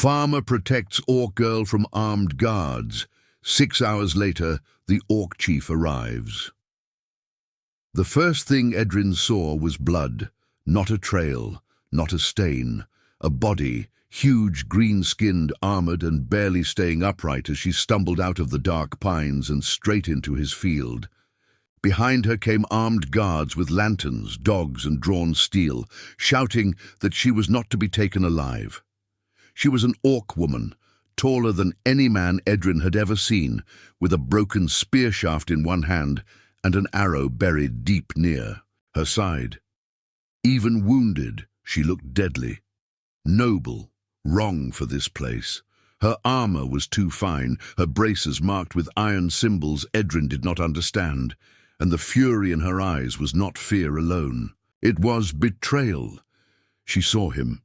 Farmer protects Orc Girl from armed guards. 6 hours later, the Orc Chief arrives. The first thing Edrin saw was blood, not a trail, not a stain, a body, huge, green-skinned, armored and barely staying upright as she stumbled out of the dark pines and straight into his field. Behind her came armed guards with lanterns, dogs and drawn steel, shouting that she was not to be taken alive. She was an orc woman, taller than any man Edrin had ever seen, with a broken spear shaft in one hand and an arrow buried deep near her side. Even wounded, she looked deadly. Noble, wrong for this place. Her armor was too fine, her braces marked with iron symbols Edrin did not understand, and the fury in her eyes was not fear alone. It was betrayal. She saw him.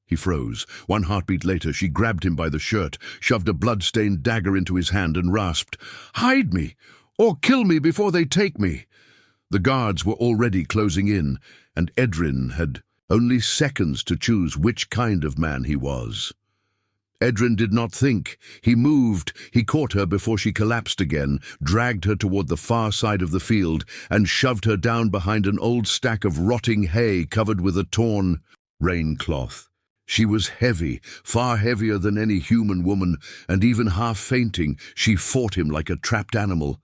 He froze. One heartbeat later, she grabbed him by the shirt, shoved a blood-stained dagger into his hand and rasped, "Hide me, or kill me before they take me." The guards were already closing in, and Edrin had only seconds to choose which kind of man he was. Edrin did not think. He moved. He caught her before she collapsed again, dragged her toward the far side of the field, and shoved her down behind an old stack of rotting hay covered with a torn rain cloth. She was heavy, far heavier than any human woman, and even half fainting, she fought him like a trapped animal.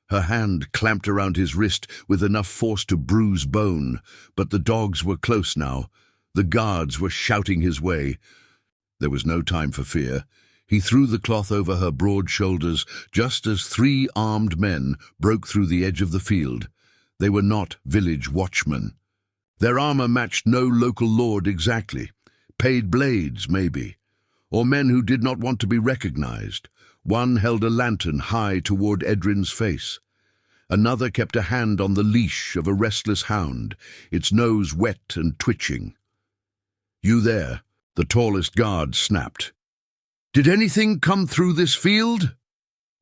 Her hand clamped around his wrist with enough force to bruise bone, but the dogs were close now. The guards were shouting his way. There was no time for fear. He threw the cloth over her broad shoulders just as 3 armed men broke through the edge of the field. They were not village watchmen. Their armor matched no local lord exactly. Paid blades, maybe, or men who did not want to be recognized. One held a lantern high toward Edrin's face. Another kept a hand on the leash of a restless hound, its nose wet and twitching. "You there," the tallest guard snapped. "Did anything come through this field?"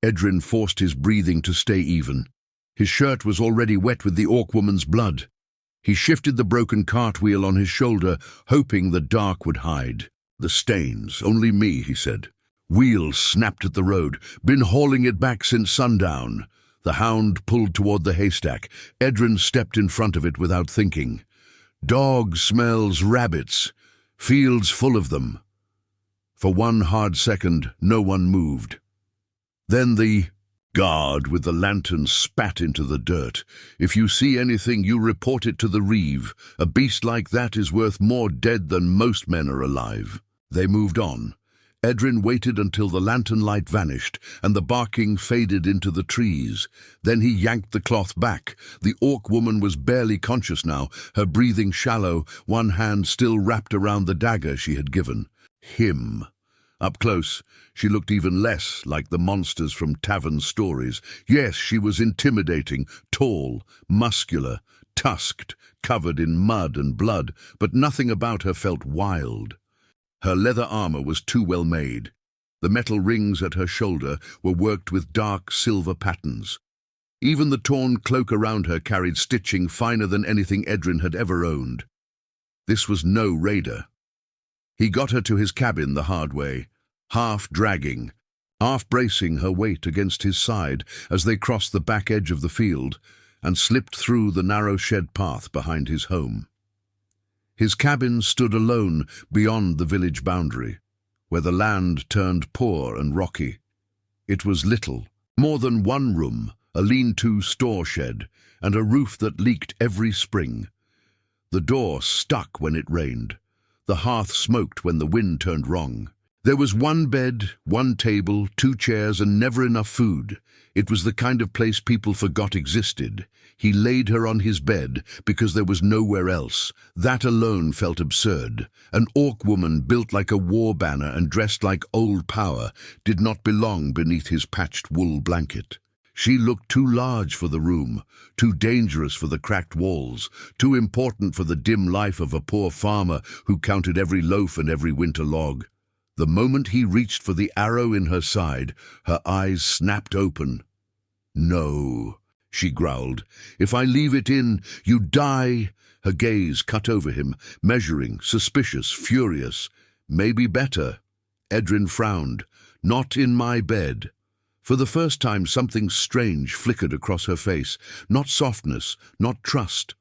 Edrin forced his breathing to stay even. His shirt was already wet with the orc woman's blood. He shifted the broken cartwheel on his shoulder, hoping the dark would hide. "The stains, only me," he said. Wheels snapped at the road. "Been hauling it back since sundown." The hound pulled toward the haystack. Edrin stepped in front of it without thinking. "Dog smells rabbits. Fields full of them." For one hard second, no one moved. Then the guard with the lantern spat into the dirt. "If you see anything, you report it to the reeve. A beast like that is worth more dead than most men are alive." They moved on. Edrin waited until the lantern light vanished and the barking faded into the trees. Then he yanked the cloth back. The orc woman was barely conscious now, her breathing shallow, one hand still wrapped around the dagger she had given. Him. Up close, she looked even less like the monsters from tavern stories. Yes, she was intimidating, tall, muscular, tusked, covered in mud and blood, but nothing about her felt wild. Her leather armor was too well made. The metal rings at her shoulder were worked with dark silver patterns. Even the torn cloak around her carried stitching finer than anything Edrin had ever owned. This was no raider. He got her to his cabin the hard way, half dragging, half bracing her weight against his side as they crossed the back edge of the field and slipped through the narrow shed path behind his home. His cabin stood alone beyond the village boundary, where the land turned poor and rocky. It was little, more than one room, a lean-to store shed, and a roof that leaked every spring. The door stuck when it rained. The hearth smoked when the wind turned wrong. There was one bed, one table, 2 chairs, and never enough food. It was the kind of place people forgot existed. He laid her on his bed because there was nowhere else. That alone felt absurd. An orc woman built like a war banner and dressed like old power did not belong beneath his patched wool blanket. She looked too large for the room, too dangerous for the cracked walls, too important for the dim life of a poor farmer who counted every loaf and every winter log. The moment he reached for the arrow in her side, her eyes snapped open. "No," she growled. "If I leave it in, you die." Her gaze cut over him, measuring, suspicious, furious. "Maybe better." Edrin frowned. "Not in my bed." For the first time, something strange flickered across her face. Not softness, not trust,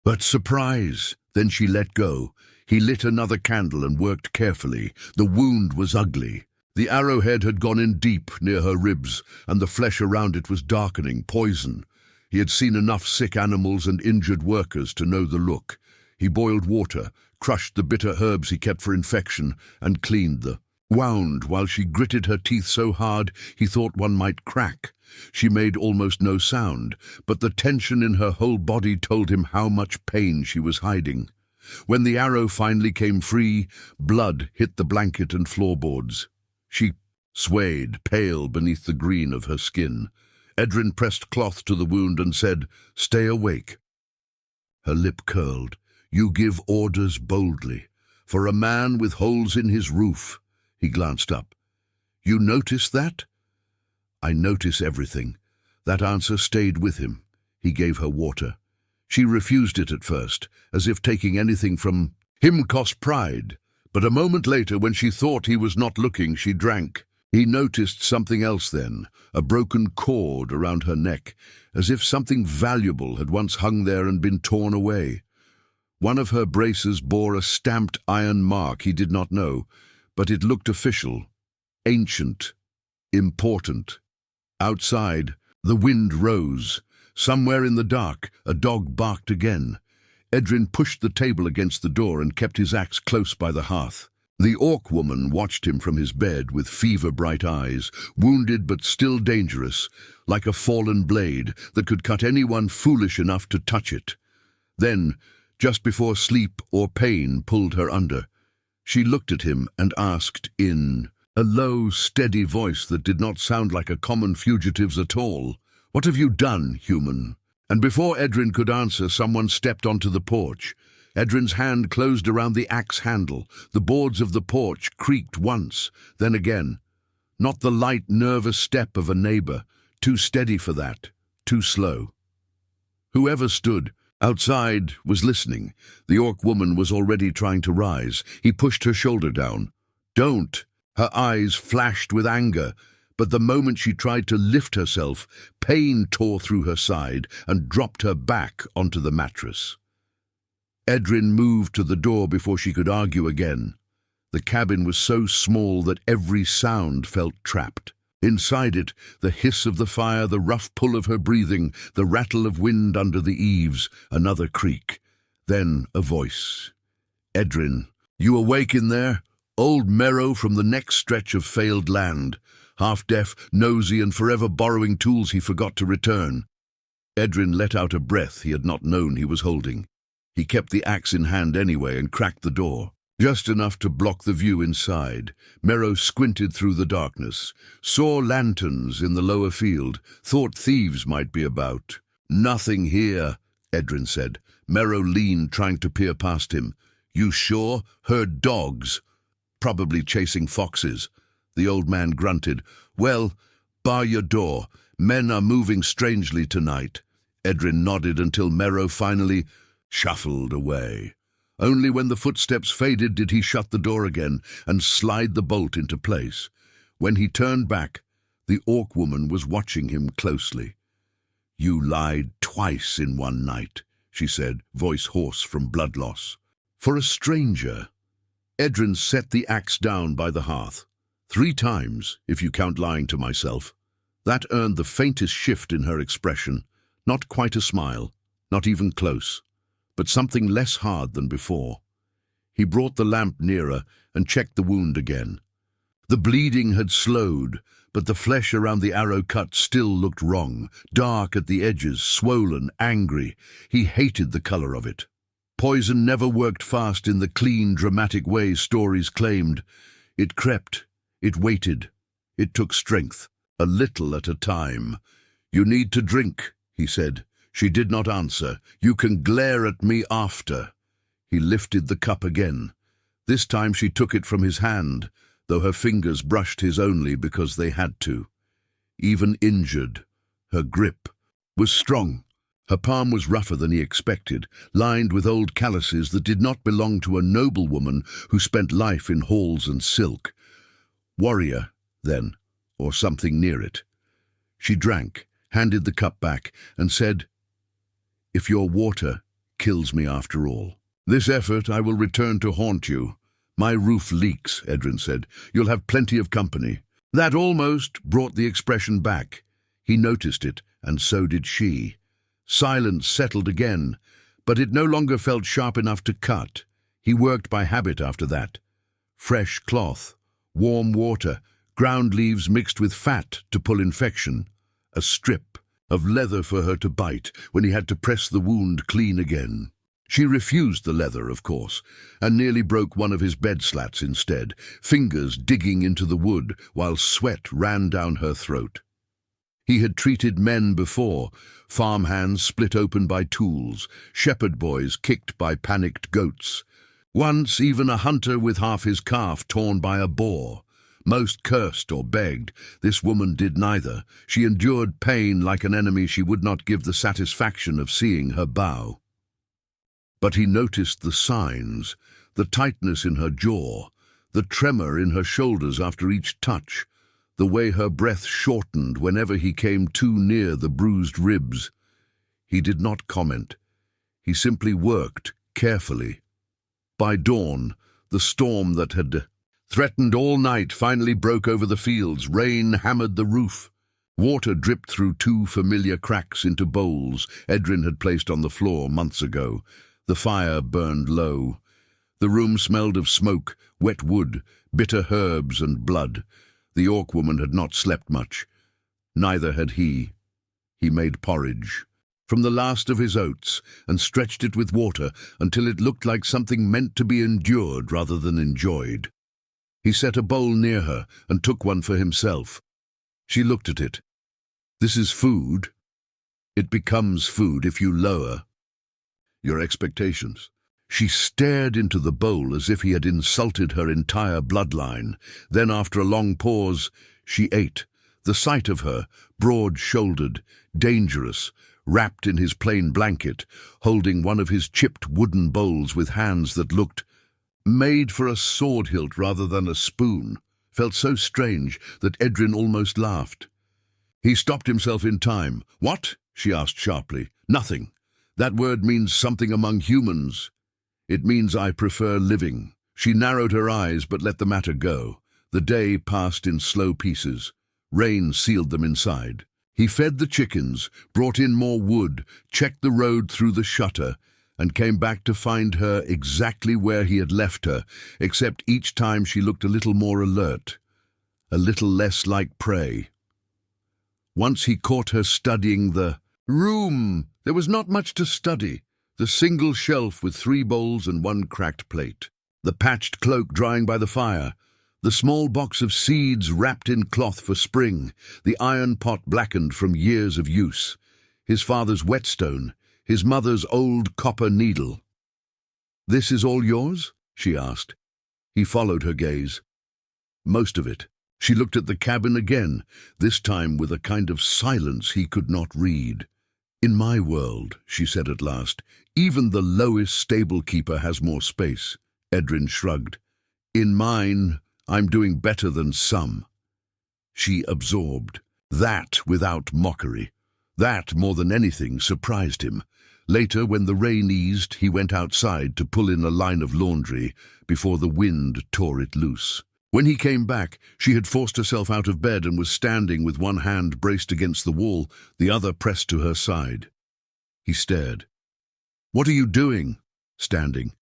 but surprise. Then she let go. He lit another candle and worked carefully. The wound was ugly. The arrowhead had gone in deep near her ribs, and the flesh around it was darkening, poison. He had seen enough sick animals and injured workers to know the look. He boiled water, crushed the bitter herbs he kept for infection, and cleaned the wound while she gritted her teeth so hard he thought one might crack. She made almost no sound, but the tension in her whole body told him how much pain she was hiding. When the arrow finally came free, blood hit the blanket and floorboards. She swayed, pale beneath the green of her skin. Edrin pressed cloth to the wound and said, "Stay awake." Her lip curled. "You give orders boldly. For a man with holes in his roof." He glanced up. "You notice that?" "I notice everything." That answer stayed with him. He gave her water. She refused it at first, as if taking anything from him cost pride. But a moment later, when she thought he was not looking, she drank. He noticed something else then, a broken cord around her neck, as if something valuable had once hung there and been torn away. One of her braces bore a stamped iron mark he did not know, but it looked official, ancient, important. Outside, the wind rose. Somewhere in the dark, a dog barked again. Edrin pushed the table against the door and kept his axe close by the hearth. The orc woman watched him from his bed with fever-bright eyes, wounded but still dangerous, like a fallen blade that could cut anyone foolish enough to touch it. Then, just before sleep or pain pulled her under, she looked at him and asked in a low, steady voice that did not sound like a common fugitive's at all, "What have you done, human?" And before Edrin could answer, someone stepped onto the porch. Edrin's hand closed around the axe handle. The boards of the porch creaked once, then again. Not the light, nervous step of a neighbor, too steady for that, too slow. Whoever stood outside was listening. The orc woman was already trying to rise. He pushed her shoulder down. "Don't!" Her eyes flashed with anger, but the moment she tried to lift herself, pain tore through her side and dropped her back onto the mattress. Edrin moved to the door before she could argue again. The cabin was so small that every sound felt trapped. Inside it, the hiss of the fire, the rough pull of her breathing, the rattle of wind under the eaves, another creak. Then a voice. "Edrin, you awake in there?" Old Merrow from the next stretch of failed land, half-deaf, nosy, and forever borrowing tools he forgot to return. Edrin let out a breath he had not known he was holding. He kept the axe in hand anyway and cracked the door, just enough to block the view inside. Merrow squinted through the darkness, saw lanterns in the lower field, thought thieves might be about. "Nothing here," Edrin said. Merrow leaned, trying to peer past him. "You sure? Heard dogs. Probably chasing foxes." The old man grunted. "Well, bar your door. Men are moving strangely tonight." Edrin nodded until Merrow finally shuffled away. Only when the footsteps faded did he shut the door again and slide the bolt into place. When he turned back, the orc woman was watching him closely. "You lied twice in one night," she said, voice hoarse from blood loss. "For a stranger." Edrin set the axe down by the hearth. "3 times, if you count lying to myself." That earned the faintest shift in her expression. Not quite a smile, not even close, but something less hard than before. He brought the lamp nearer and checked the wound again. The bleeding had slowed, but the flesh around the arrow cut still looked wrong, dark at the edges, swollen, angry. He hated the color of it. Poison never worked fast in the clean, dramatic way stories claimed. It crept, it waited, it took strength, a little at a time. "You need to drink," he said. She did not answer. "You can glare at me after." He lifted the cup again. This time she took it from his hand, though her fingers brushed his only because they had to. Even injured, her grip was strong. Her palm was rougher than he expected, lined with old calluses that did not belong to a noblewoman who spent life in halls and silk. Warrior, then, or something near it. She drank, handed the cup back, and said, "If your water kills me after all. This effort I will return to haunt you. My roof leaks," Edrin said. "You'll have plenty of company." That almost brought the expression back. He noticed it, and so did she. Silence settled again, but it no longer felt sharp enough to cut. He worked by habit after that. Fresh cloth, warm water, ground leaves mixed with fat to pull infection. A strip of leather for her to bite when he had to press the wound clean again. She refused the leather, of course, and nearly broke one of his bed slats instead, fingers digging into the wood while sweat ran down her throat. He had treated men before, farmhands split open by tools, shepherd boys kicked by panicked goats. Once even a hunter with half his calf torn by a boar. Most cursed or begged. This woman did neither. She endured pain like an enemy she would not give the satisfaction of seeing her bow. But he noticed the signs, the tightness in her jaw, the tremor in her shoulders after each touch, the way her breath shortened whenever he came too near the bruised ribs. He did not comment. He simply worked, carefully. By dawn, the storm that had threatened all night finally broke over the fields. Rain hammered the roof. Water dripped through two familiar cracks into bowls Edrin had placed on the floor months ago. The fire burned low. The room smelled of smoke, wet wood, bitter herbs and blood. The orc woman had not slept much. Neither had he. He made porridge from the last of his oats and stretched it with water until it looked like something meant to be endured rather than enjoyed. He set a bowl near her and took one for himself. She looked at it. "This is food. It becomes food if you lower your expectations." She stared into the bowl as if he had insulted her entire bloodline. Then, after a long pause, she ate. The sight of her, broad-shouldered, dangerous, wrapped in his plain blanket, holding one of his chipped wooden bowls with hands that looked made for a sword hilt rather than a spoon, felt so strange that Edrin almost laughed. He stopped himself in time. "What?" she asked sharply. "Nothing. That word means something among humans. It means I prefer living." She narrowed her eyes but let the matter go. The day passed in slow pieces. Rain sealed them inside. He fed the chickens, brought in more wood, checked the road through the shutter, and came back to find her exactly where he had left her, except each time she looked a little more alert, a little less like prey. Once he caught her studying the room. There was not much to study. The single shelf with 3 bowls and 1 cracked plate. The patched cloak drying by the fire. The small box of seeds wrapped in cloth for spring. The iron pot blackened from years of use. His father's whetstone. His mother's old copper needle. "This is all yours?" she asked. He followed her gaze. "Most of it." She looked at the cabin again, this time with a kind of silence he could not read. "In my world," she said at last, "even the lowest stable-keeper has more space." Edrin shrugged. "In mine, I'm doing better than some." She absorbed. That without mockery. That, more than anything, surprised him. Later, when the rain eased, he went outside to pull in a line of laundry before the wind tore it loose. When he came back, she had forced herself out of bed and was standing with one hand braced against the wall, the other pressed to her side. He stared. "What are you doing?" "Standing."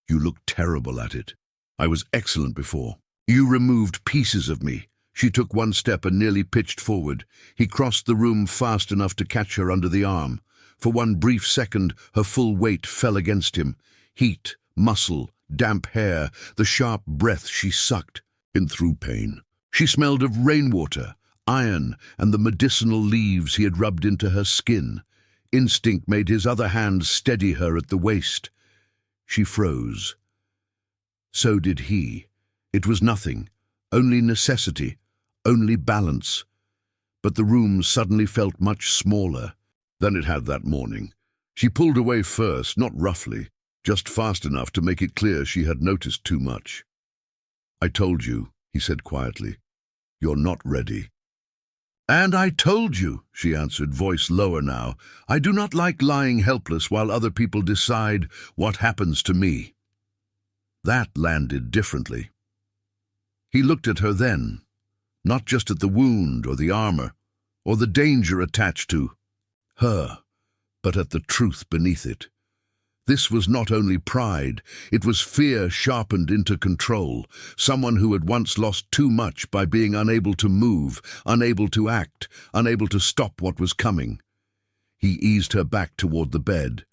"You look terrible at it." "I was excellent before." "You removed pieces of me." She took one step and nearly pitched forward. He crossed the room fast enough to catch her under the arm. For one brief second, her full weight fell against him. Heat, muscle, damp hair, the sharp breath she sucked in through pain. She smelled of rainwater, iron, and the medicinal leaves he had rubbed into her skin. Instinct made his other hand steady her at the waist. She froze. So did he. It was nothing, only necessity, only balance. But the room suddenly felt much smaller than it had that morning. She pulled away first, not roughly, just fast enough to make it clear she had noticed too much. "I told you," he said quietly. You're not ready." "And I told you," she answered, voice lower now. "I do not like lying helpless while other people decide what happens to me." That landed differently. He looked at her then, not just at the wound or the armor, or the danger attached to her, but at the truth beneath it. This was not only pride, it was fear sharpened into control, someone who had once lost too much by being unable to move, unable to act, unable to stop what was coming. He eased her back toward the bed.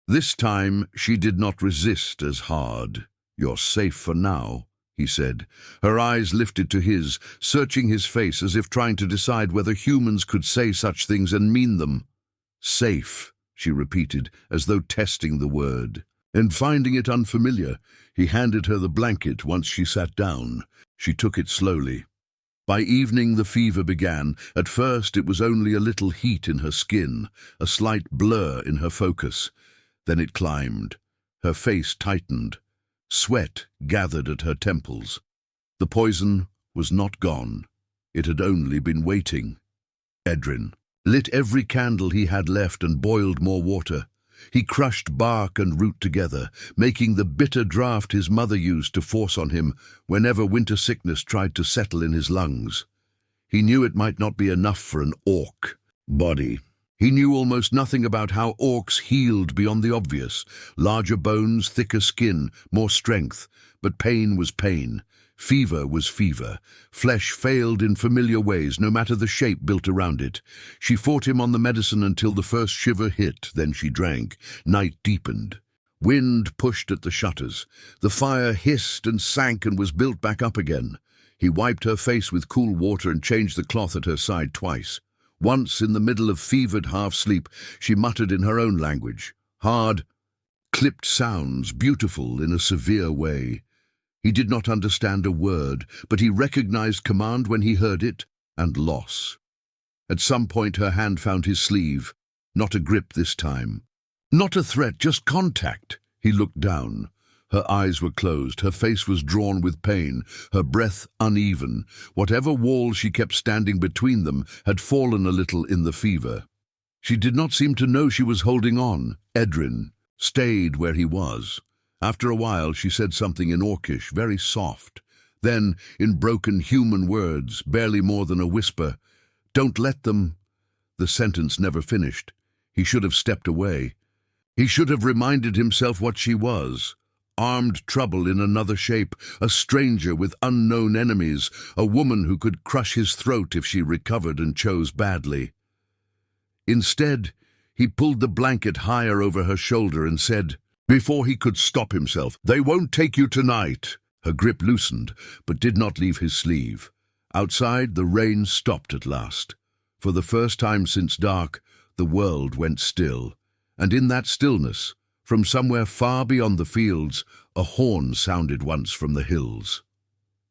This time she did not resist as hard. "You're safe for now," he said. Her eyes lifted to his, searching his face as if trying to decide whether humans could say such things and mean them. "Safe," she repeated, as though testing the word. And finding it unfamiliar, he handed her the blanket once she sat down. She took it slowly. By evening the fever began. At first it was only a little heat in her skin, a slight blur in her focus. Then it climbed. Her face tightened. Sweat gathered at her temples. The poison was not gone. It had only been waiting. Edrin lit every candle he had left and boiled more water. He crushed bark and root together, making the bitter draught his mother used to force on him whenever winter sickness tried to settle in his lungs. He knew it might not be enough for an orc body. He knew almost nothing about how orcs healed beyond the obvious. Larger bones, thicker skin, more strength. But pain was pain. Fever was fever. Flesh failed in familiar ways, no matter the shape built around it. She fought him on the medicine until the first shiver hit, then she drank. Night deepened. Wind pushed at the shutters. The fire hissed and sank and was built back up again. He wiped her face with cool water and changed the cloth at her side twice. Once, in the middle of fevered half-sleep, she muttered in her own language. Hard, clipped sounds, beautiful in a severe way. He did not understand a word, but he recognized command when he heard it, and loss. At some point her hand found his sleeve. Not a grip this time. Not a threat, just contact. He looked down. Her eyes were closed, her face was drawn with pain, her breath uneven. Whatever wall she kept standing between them had fallen a little in the fever. She did not seem to know she was holding on. Edrin stayed where he was. After a while she said something in Orcish, very soft. Then, in broken human words, barely more than a whisper, "Don't let them—" The sentence never finished. He should have stepped away. He should have reminded himself what she was. Armed trouble in another shape, a stranger with unknown enemies, a woman who could crush his throat if she recovered and chose badly. Instead, he pulled the blanket higher over her shoulder and said, before he could stop himself, "They won't take you tonight." Her grip loosened, but did not leave his sleeve. Outside, the rain stopped at last. For the first time since dark, the world went still. And in that stillness, from somewhere far beyond the fields, a horn sounded once from the hills.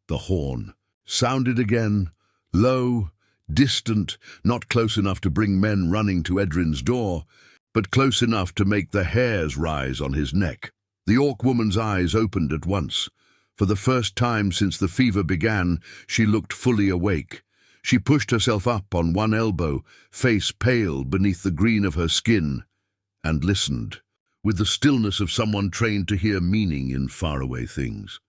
The horn sounded again, low, distant, not close enough to bring men running to Edrin's door, but close enough to make the hairs rise on his neck. The orc woman's eyes opened at once. For the first time since the fever began, she looked fully awake. She pushed herself up on one elbow, face pale beneath the green of her skin, and listened, with the stillness of someone trained to hear meaning in faraway things.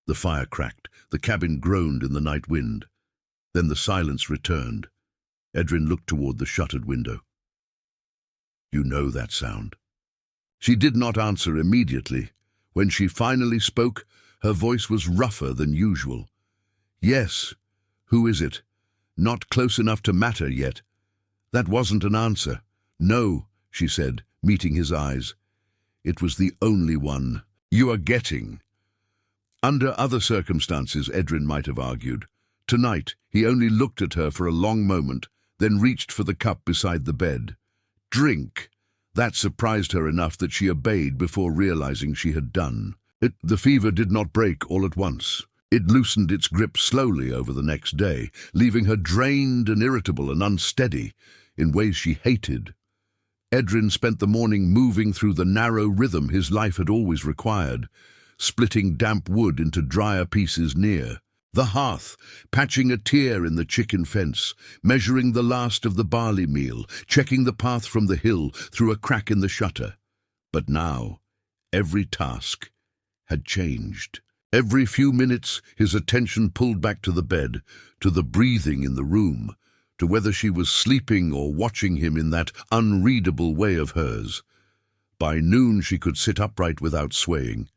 The fire cracked, the cabin groaned in the night wind. Then the silence returned. Edrin looked toward the shuttered window. "You know that sound?" She did not answer immediately. When she finally spoke, her voice was rougher than usual. "Yes. Who is it? Not close enough to matter yet." That wasn't an answer. "No," she said, meeting his eyes. "It was the only one you are getting." Under other circumstances, Edrin might have argued. Tonight, he only looked at her for a long moment, then reached for the cup beside the bed. "Drink." That surprised her enough that she obeyed before realizing she had done. The fever did not break all at once. It loosened its grip slowly over the next day, leaving her drained and irritable and unsteady in ways she hated. Edrin spent the morning moving through the narrow rhythm his life had always required, splitting damp wood into drier pieces near. The hearth, patching a tear in the chicken fence, measuring the last of the barley meal, checking the path from the hill through a crack in the shutter. But now, every task had changed. Every few minutes, his attention pulled back to the bed, to the breathing in the room, to whether she was sleeping or watching him in that unreadable way of hers. By noon she could sit upright without swaying.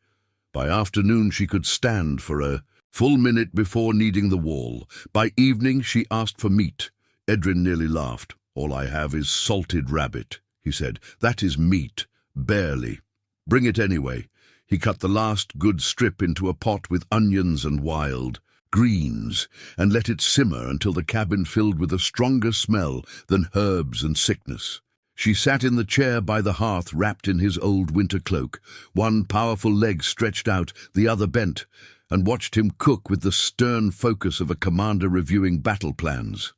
By afternoon she could stand for a full minute before needing the wall. By evening she asked for meat. Edrin nearly laughed. "All I have is salted rabbit," he said. "That is meat, barely. Bring it anyway." He cut the last good strip into a pot with onions and wild greens, and let it simmer until the cabin filled with a stronger smell than herbs and sickness. She sat in the chair by the hearth, wrapped in his old winter cloak, one powerful leg stretched out, the other bent, and watched him cook with the stern focus of a commander reviewing battle plans.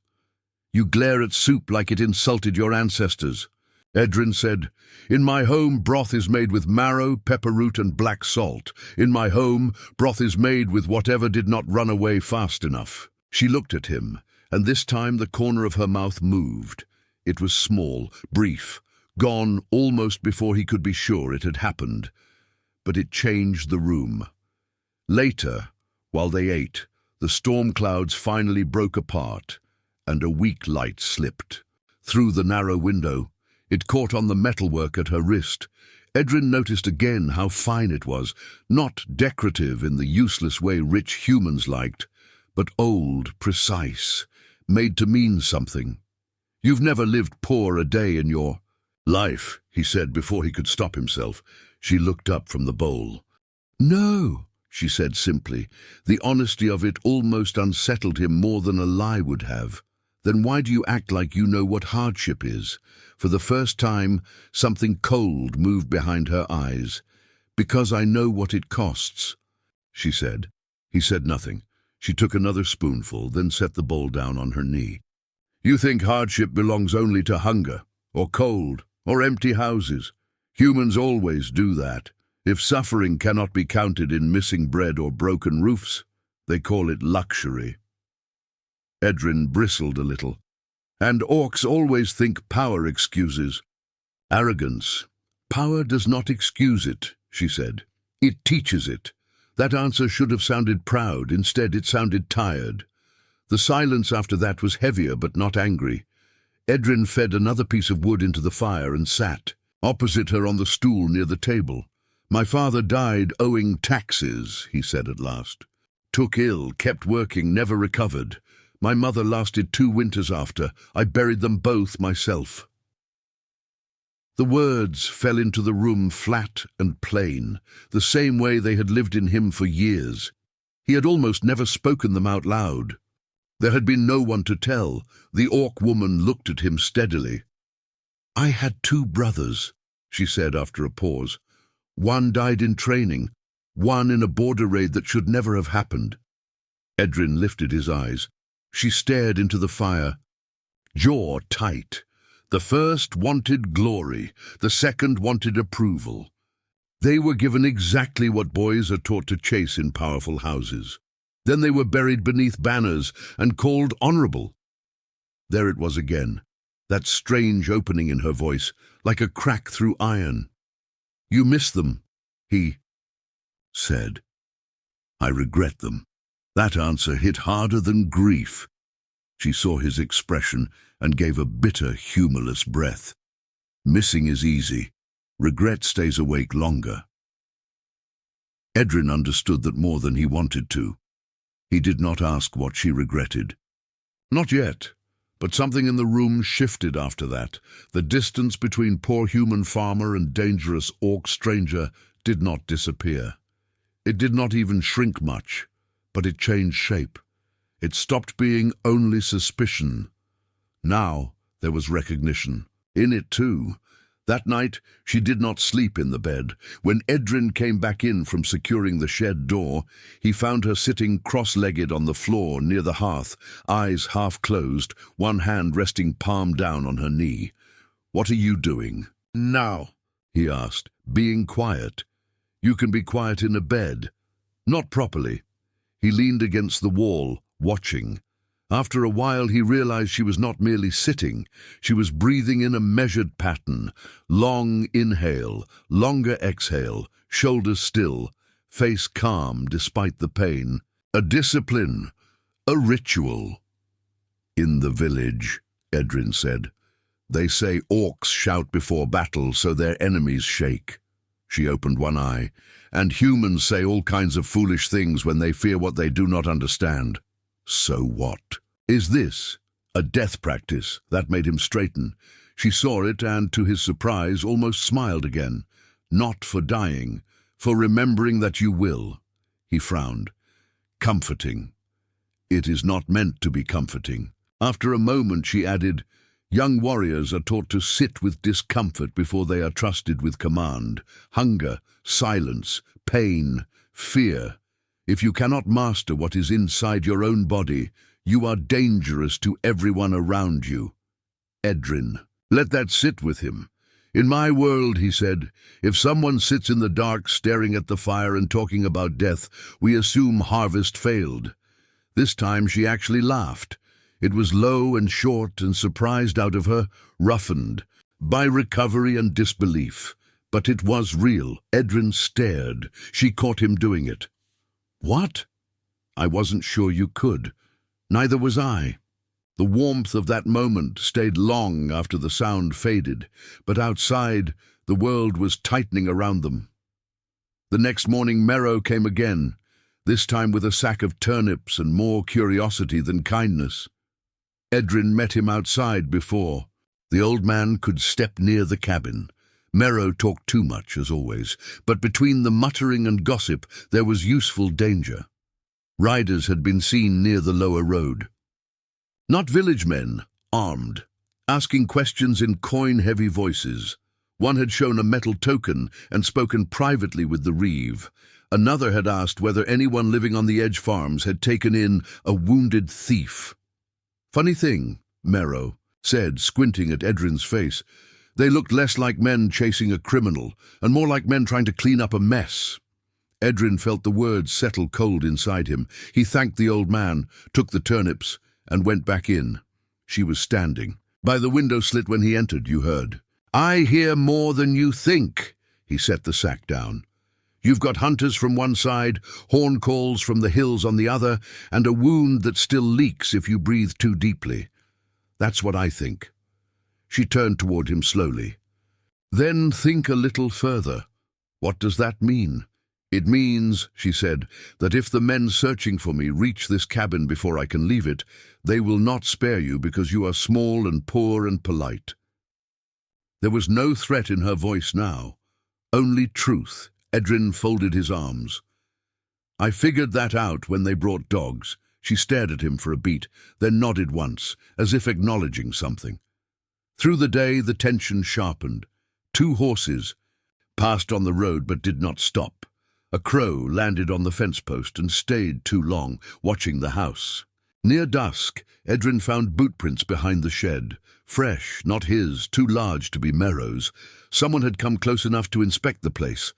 "You glare at soup like it insulted your ancestors," Edrin said. "In my home, broth is made with marrow, pepper root, and black salt. In my home, broth is made with whatever did not run away fast enough." She looked at him, and this time the corner of her mouth moved. It was small, brief, gone almost before he could be sure it had happened. But it changed the room. Later, while they ate, the storm clouds finally broke apart, and a weak light slipped. Through the narrow window, it caught on the metalwork at her wrist. Edrin noticed again how fine it was, not decorative in the useless way rich humans liked, but old, precise, made to mean something. "You've never lived poor a day in your life," he said before he could stop himself. She looked up from the bowl. "No," she said simply. The honesty of it almost unsettled him more than a lie would have. "Then why do you act like you know what hardship is?" For the first time, something cold moved behind her eyes. "Because I know what it costs," she said. He said nothing. She took another spoonful, then set the bowl down on her knee. "You think hardship belongs only to hunger, or cold, or empty houses. Humans always do that. If suffering cannot be counted in missing bread or broken roofs, they call it luxury." Edrin bristled a little. "And orcs always think power excuses arrogance." "Power does not excuse it," she said. "It teaches it." That answer should have sounded proud. Instead, it sounded tired. The silence after that was heavier but not angry. Edrin fed another piece of wood into the fire and sat opposite her on the stool near the table. "My father died owing taxes," he said at last. "Took ill, kept working, never recovered. My mother lasted 2 winters after. I buried them both myself." The words fell into the room flat and plain, the same way they had lived in him for years. He had almost never spoken them out loud. There had been no one to tell. The orc woman looked at him steadily. "I had 2 brothers," she said after a pause. "One died in training, one in a border raid that should never have happened." Edrin lifted his eyes. She stared into the fire, jaw tight. The first wanted glory, the second wanted approval. They were given exactly what boys are taught to chase in powerful houses. Then they were buried beneath banners and called honorable. There it was again, that strange opening in her voice, like a crack through iron. "You miss them," he said. "I regret them." That answer hit harder than grief. She saw his expression and gave a bitter, humorless breath. "Missing is easy. Regret stays awake longer." Edrin understood that more than he wanted to. He did not ask what she regretted. Not yet, but something in the room shifted after that. The distance between poor human farmer and dangerous orc stranger did not disappear. It did not even shrink much, but it changed shape. It stopped being only suspicion. Now there was recognition. In it too. That night she did not sleep in the bed. When Edrin came back in from securing the shed door, he found her sitting cross-legged on the floor near the hearth, eyes half closed, one hand resting palm down on her knee. "What are you doing now?" he asked. "Being quiet. You can be quiet in a bed." "Not properly." He leaned against the wall, watching. After a while he realized she was not merely sitting, she was breathing in a measured pattern. Long inhale, longer exhale, shoulders still, face calm despite the pain. A discipline, a ritual. "In the village," Edrin said, "they say orcs shout before battle so their enemies shake." She opened one eye. "And humans say all kinds of foolish things when they fear what they do not understand." So what? Is this a death practice? That made him straighten. She saw it and, to his surprise, almost smiled again. "Not for dying, for remembering that you will." He frowned. "Comforting." "It is not meant to be comforting." After a moment she added, "Young warriors are taught to sit with discomfort before they are trusted with command. Hunger, silence, pain, fear. If you cannot master what is inside your own body, you are dangerous to everyone around you." Edrin. Let that sit with him. "In my world," he said, "if someone sits in the dark staring at the fire and talking about death, we assume harvest failed." This time she actually laughed. It was low and short and surprised out of her, roughened by recovery and disbelief. But it was real. Edrin stared. She caught him doing it. "What?" "I wasn't sure you could. Neither was I." The warmth of that moment stayed long after the sound faded, but outside, the world was tightening around them. The next morning Merrow came again, this time with a sack of turnips and more curiosity than kindness. Edrin met him outside before. The old man could step near the cabin. Merrow talked too much, as always, but between the muttering and gossip there was useful danger. Riders had been seen near the lower road. Not village men, armed, asking questions in coin-heavy voices. One had shown a metal token and spoken privately with the reeve. Another had asked whether anyone living on the edge farms had taken in a wounded thief. "Funny thing," Merrow said, squinting at Edrin's face. "They looked less like men chasing a criminal, and more like men trying to clean up a mess." Edrin felt the words settle cold inside him. He thanked the old man, took the turnips, and went back in. She was standing. "By the window slit when he entered, you heard." "I hear more than you think." He set the sack down. "You've got hunters from one side, horn calls from the hills on the other, and a wound that still leaks if you breathe too deeply. That's what I think." She turned toward him slowly. "Then think a little further. What does that mean?" "It means," she said, "that if the men searching for me reach this cabin before I can leave it, they will not spare you because you are small and poor and polite." There was no threat in her voice now, only truth. Edrin folded his arms. "I figured that out when they brought dogs." She stared at him for a beat, then nodded once, as if acknowledging something. Through the day the tension sharpened. 2 horses passed on the road but did not stop. A crow landed on the fence post and stayed too long, watching the house. Near dusk, Edrin found bootprints behind the shed. Fresh, not his, too large to be Merrow's. Someone had come close enough to inspect the place.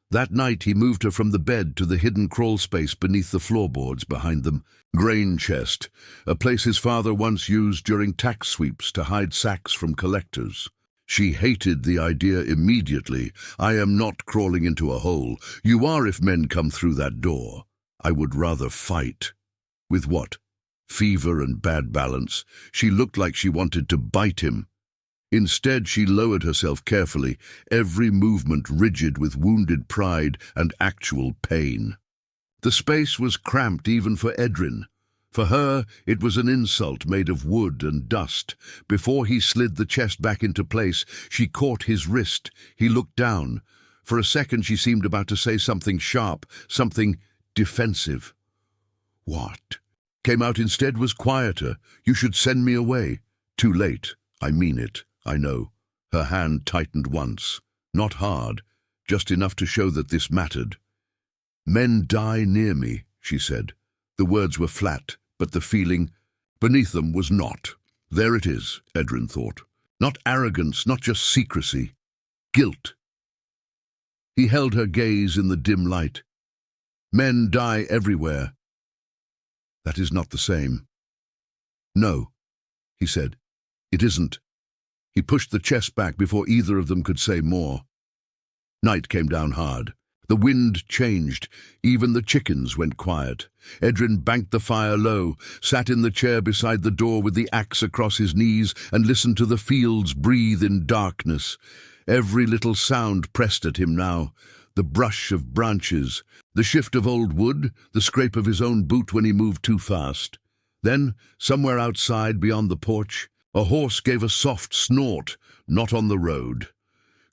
That night he moved her from the bed to the hidden crawl space beneath the floorboards behind them. Grain chest, a place his father once used during tax sweeps to hide sacks from collectors. She hated the idea immediately. "I am not crawling into a hole. You are if men come through that door. I would rather fight." With what? Fever and bad balance. She looked like she wanted to bite him. Instead, she lowered herself carefully, every movement rigid with wounded pride and actual pain. The space was cramped even for Edrin. For her, it was an insult made of wood and dust. Before he slid the chest back into place, she caught his wrist. He looked down. For a second, she seemed about to say something sharp, something defensive. "What?" Came out instead was quieter. "You should send me away." "Too late. I mean it. I know." Her hand tightened once. Not hard, just enough to show that this mattered. "Men die near me," she said. The words were flat, but the feeling beneath them was not. There it is, Edrin thought. Not arrogance, not just secrecy. Guilt. He held her gaze in the dim light. "Men die everywhere. That is not the same. No, he said. It isn't. He pushed the chest back before either of them could say more. Night came down hard. The wind changed. Even the chickens went quiet. Edrin banked the fire low, sat in the chair beside the door with the axe across his knees, and listened to the fields breathe in darkness. Every little sound pressed at him now. The brush of branches, the shift of old wood, the scrape of his own boot when he moved too fast. Then, somewhere outside, beyond the porch, a horse gave a soft snort, not on the road.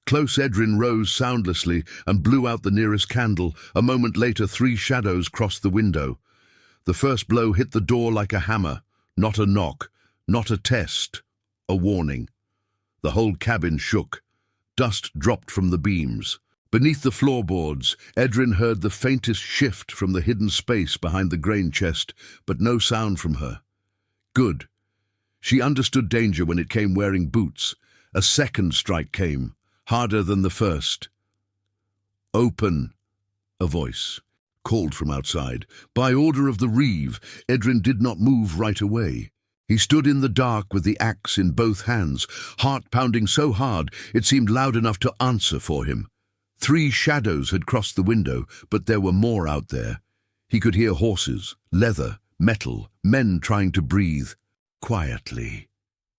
Close Edrin rose soundlessly and blew out the nearest candle. A moment later, 3 shadows crossed the window. The first blow hit the door like a hammer, not a knock, not a test, a warning. The whole cabin shook. Dust dropped from the beams. Beneath the floorboards, Edrin heard the faintest shift from the hidden space behind the grain chest, but no sound from her. Good. She understood danger when it came wearing boots. A second strike came, harder than the first. Open, a voice called from outside. By order of the Reeve, Edrin did not move right away. He stood in the dark with the axe in both hands, heart pounding so hard it seemed loud enough to answer for him. 3 shadows had crossed the window, but there were more out there. He could hear horses, leather, metal, men trying to breathe. Quietly.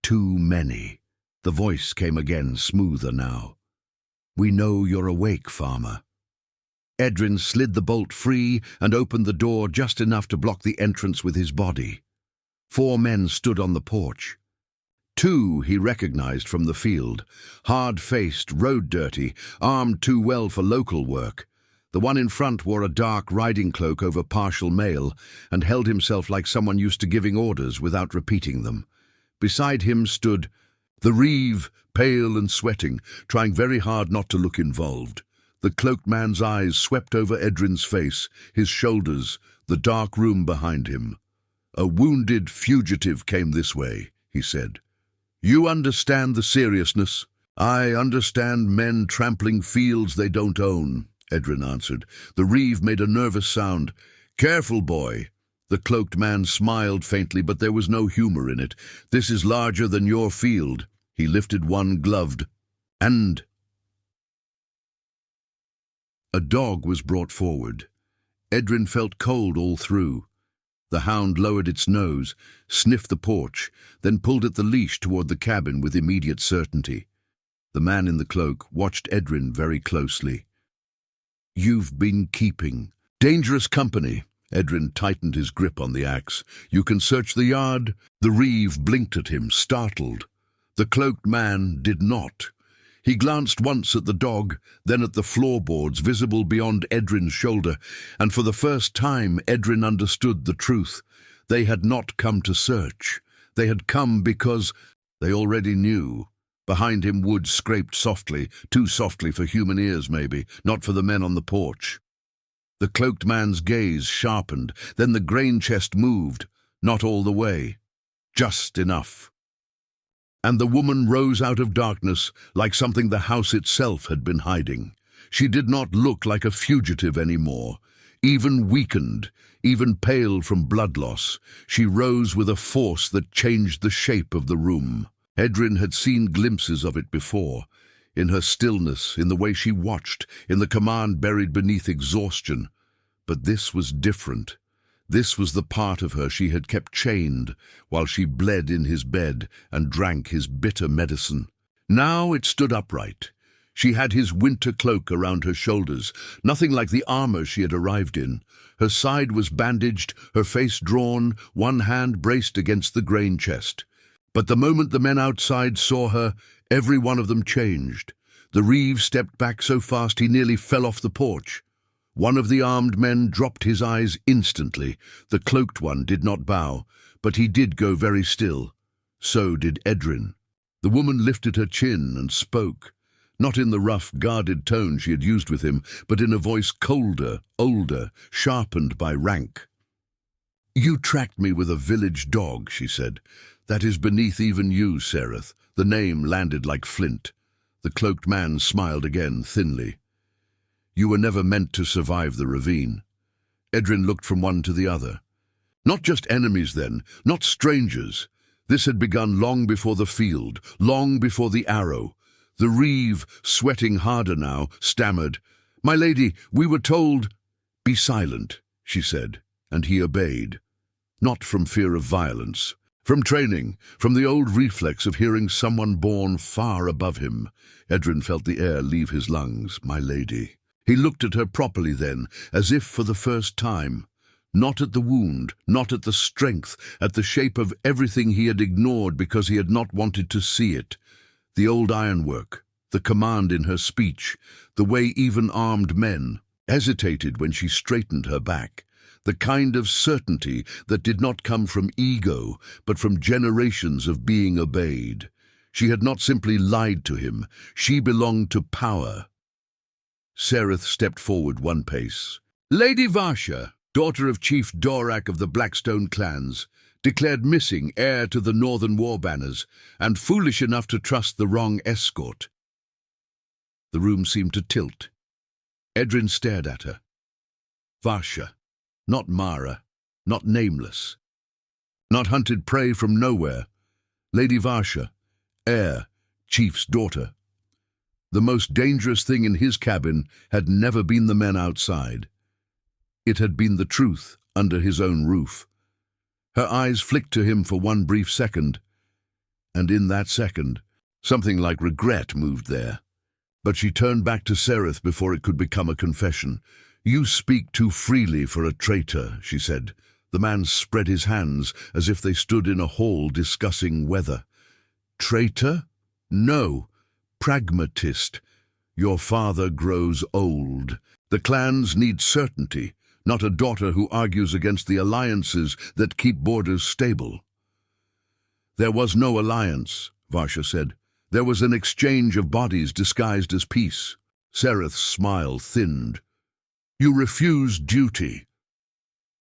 Too many. The voice came again, smoother now. We know you're awake, farmer. Edrin slid the bolt free and opened the door just enough to block the entrance with his body. 4 men stood on the porch. 2 he recognized from the field, hard-faced, road-dirty, armed too well for local work. The one in front wore a dark riding cloak over partial mail and held himself like someone used to giving orders without repeating them. Beside him stood the Reeve, pale and sweating, trying very hard not to look involved. The cloaked man's eyes swept over Edrin's face, his shoulders, the dark room behind him. A wounded fugitive came this way, he said. You understand the seriousness? I understand men trampling fields they don't own, Edrin answered. The Reeve made a nervous sound. Careful, boy. The cloaked man smiled faintly, but there was no humor in it. This is larger than your field. He lifted one gloved. And a dog was brought forward. Edrin felt cold all through. The hound lowered its nose, sniffed the porch, then pulled at the leash toward the cabin with immediate certainty. The man in the cloak watched Edrin very closely. You've been keeping dangerous company. Edrin tightened his grip on the axe. You can search the yard. The Reeve blinked at him, startled. The cloaked man did not. He glanced once at the dog, then at the floorboards visible beyond Edrin's shoulder, and for the first time Edrin understood the truth. They had not come to search. They had come because they already knew. Behind him wood scraped softly, too softly for human ears maybe, not for the men on the porch. The cloaked man's gaze sharpened, then the grain chest moved, not all the way, just enough. And the woman rose out of darkness like something the house itself had been hiding. She did not look like a fugitive anymore. Even weakened, even pale from blood loss, she rose with a force that changed the shape of the room. Edrin had seen glimpses of it before, in her stillness, in the way she watched, in the command buried beneath exhaustion. But this was different. This was the part of her she had kept chained while she bled in his bed and drank his bitter medicine. Now it stood upright. She had his winter cloak around her shoulders, nothing like the armor she had arrived in. Her side was bandaged, her face drawn, one hand braced against the grain chest. But the moment the men outside saw her, every one of them changed. The Reeve stepped back so fast he nearly fell off the porch. One of the armed men dropped his eyes instantly. The cloaked one did not bow, but he did go very still. So did Edrin. The woman lifted her chin and spoke, not in the rough, guarded tone she had used with him, but in a voice colder, older, sharpened by rank. You tracked me with a village dog, she said. That is beneath even you, Sereth. The name landed like flint. The cloaked man smiled again, thinly. You were never meant to survive the ravine. Edrin looked from one to the other. Not just enemies then, not strangers. This had begun long before the field, long before the arrow. The reeve, sweating harder now, stammered, "My lady, we were told—" "Be silent," she said, and he obeyed. Not from fear of violence. From training, from the old reflex of hearing someone born far above him. Edrin felt the air leave his lungs. "My lady." He looked at her properly then, as if for the first time. Not at the wound, not at the strength, at the shape of everything he had ignored because he had not wanted to see it. The old ironwork, the command in her speech, the way even armed men hesitated when she straightened her back. The kind of certainty that did not come from ego, but from generations of being obeyed. She had not simply lied to him, she belonged to power. Sereth stepped forward one pace. "Lady Varsha, daughter of Chief Dorak of the Blackstone clans, declared missing, heir to the Northern War banners, and foolish enough to trust the wrong escort." The room seemed to tilt. Edrin stared at her. Varsha, not Mara, not nameless, not hunted prey from nowhere. Lady Varsha, heir, Chief's daughter. The most dangerous thing in his cabin had never been the men outside. It had been the truth under his own roof. Her eyes flicked to him for one brief second, and in that second, something like regret moved there. But she turned back to Sereth before it could become a confession. "You speak too freely for a traitor," she said. The man spread his hands as if they stood in a hall discussing weather. "Traitor? No. Pragmatist. Your father grows old. The clans need certainty, not a daughter who argues against the alliances that keep borders stable." "There was no alliance," Varsha said. "There was an exchange of bodies disguised as peace." Sereth's smile thinned. "You refused duty.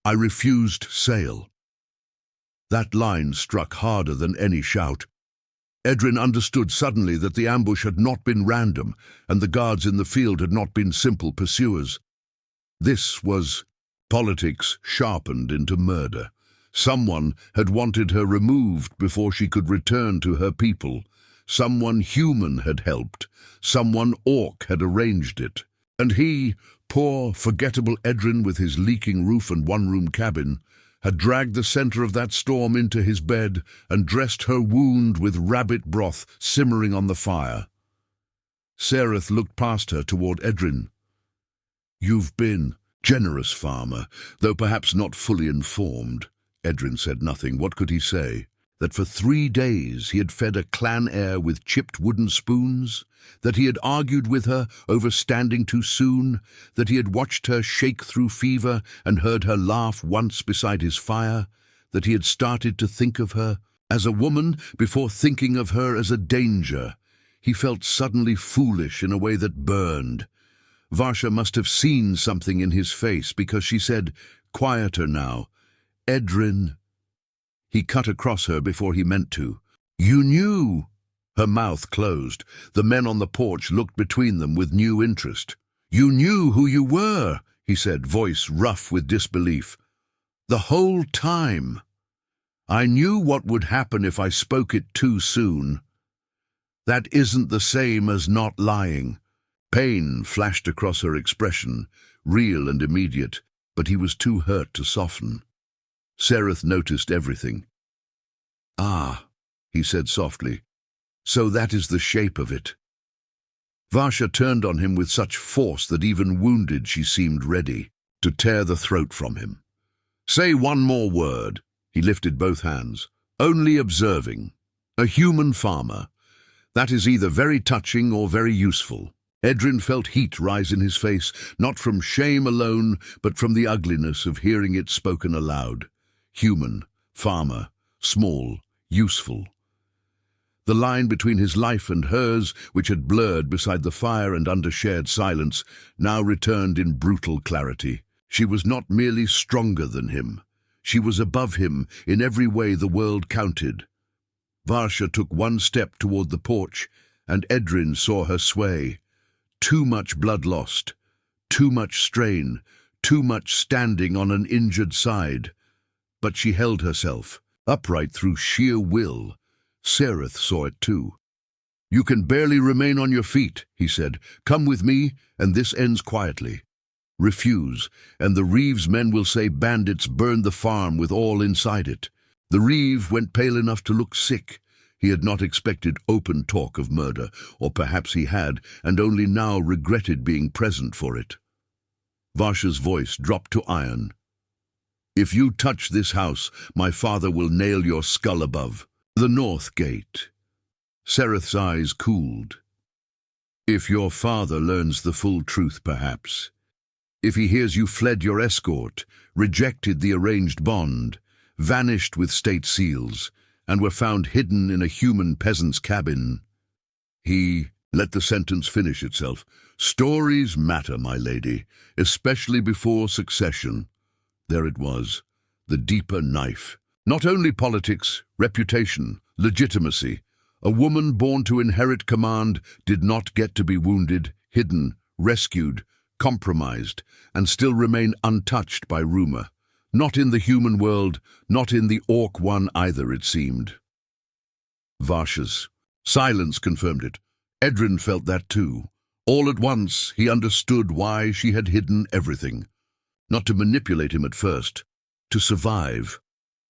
I refused sale." That line struck harder than any shout. Edrin understood suddenly that the ambush had not been random, and the guards in the field had not been simple pursuers. This was politics sharpened into murder. Someone had wanted her removed before she could return to her people. Someone human had helped. Someone Orc had arranged it. And he, poor, forgettable Edrin with his leaking roof and one-room cabin, had dragged the center of that storm into his bed and dressed her wound with rabbit broth simmering on the fire. Sereth looked past her toward Edrin. "You've been generous, farmer, though perhaps not fully informed." Edrin said nothing. What could he say? That for 3 days he had fed a clan heir with chipped wooden spoons? That he had argued with her over standing too soon? That he had watched her shake through fever and heard her laugh once beside his fire? That he had started to think of her as a woman before thinking of her as a danger? He felt suddenly foolish in a way that burned. Varsha must have seen something in his face because she said, quieter now, "Edrin." He cut across her before he meant to. "You knew." Her mouth closed. The men on the porch looked between them with new interest. "You knew who you were," he said, voice rough with disbelief. "The whole time. I knew what would happen if I spoke it too soon. That isn't the same as not lying." Pain flashed across her expression, real and immediate, but he was too hurt to soften. Sereth noticed everything. "Ah," he said softly, "so that is the shape of it." Varsha turned on him with such force that even wounded she seemed ready to tear the throat from him. "Say one more word." He lifted both hands. "Only observing. A human farmer. That is either very touching or very useful." Edrin felt heat rise in his face, not from shame alone, but from the ugliness of hearing it spoken aloud. Human, farmer, small, useful. The line between his life and hers, which had blurred beside the fire and under shared silence, now returned in brutal clarity. She was not merely stronger than him. She was above him in every way the world counted. Varsha took one step toward the porch, and Edrin saw her sway. Too much blood lost, too much strain, too much standing on an injured side. but she held herself, upright through sheer will. Sereth saw it too. "You can barely remain on your feet," he said. "Come with me, and this ends quietly. Refuse, and the Reeves men will say bandits burned the farm with all inside it." The Reeve went pale enough to look sick. He had not expected open talk of murder, or perhaps he had, and only now regretted being present for it. Varsha's voice dropped to iron. "If you touch this house, my father will nail your skull above the north gate." Sereth's eyes cooled. "If your father learns the full truth, perhaps. If he hears you fled your escort, rejected the arranged bond, vanished with state seals, and were found hidden in a human peasant's cabin. He..." "Let the sentence finish itself. Stories matter, my lady, especially before succession." There it was, the deeper knife. Not only politics, reputation, legitimacy. A woman born to inherit command did not get to be wounded, hidden, rescued, compromised, and still remain untouched by rumor. Not in the human world, not in the Orc one either, it seemed. Varsha's silence confirmed it. Edrin felt that too. All at once, he understood why she had hidden everything. Not to manipulate him at first, to survive.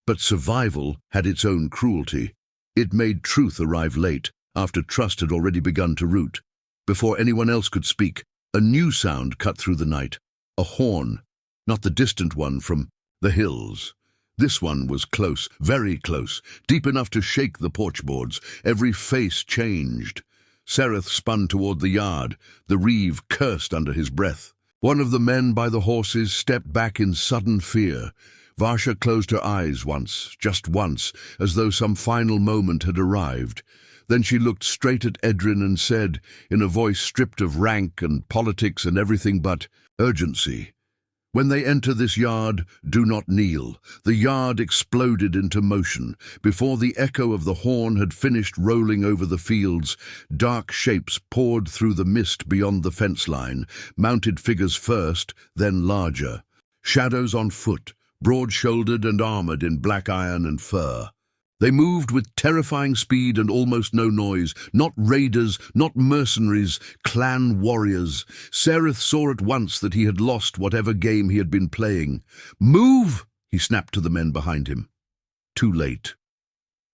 But survival had its own cruelty. It made truth arrive late, after trust had already begun to root. Before anyone else could speak, a new sound cut through the night. A horn, not the distant one from the hills. This one was close, very close, deep enough to shake the porch boards. Every face changed. Sereth spun toward the yard. The Reeve cursed under his breath. One of the men by the horses stepped back in sudden fear. Varsha closed her eyes once, just once, as though some final moment had arrived. Then she looked straight at Edrin and said, in a voice stripped of rank and politics and everything but urgency, "When they enter this yard, do not kneel." The yard exploded into motion. Before the echo of the horn had finished rolling over the fields, dark shapes poured through the mist beyond the fence line, mounted figures first, then larger. Shadows on foot, broad-shouldered and armored in black iron and fur. They moved with terrifying speed and almost no noise. Not raiders, not mercenaries, clan warriors. Sereth saw at once that he had lost whatever game he had been playing. "Move!" he snapped to the men behind him. Too late.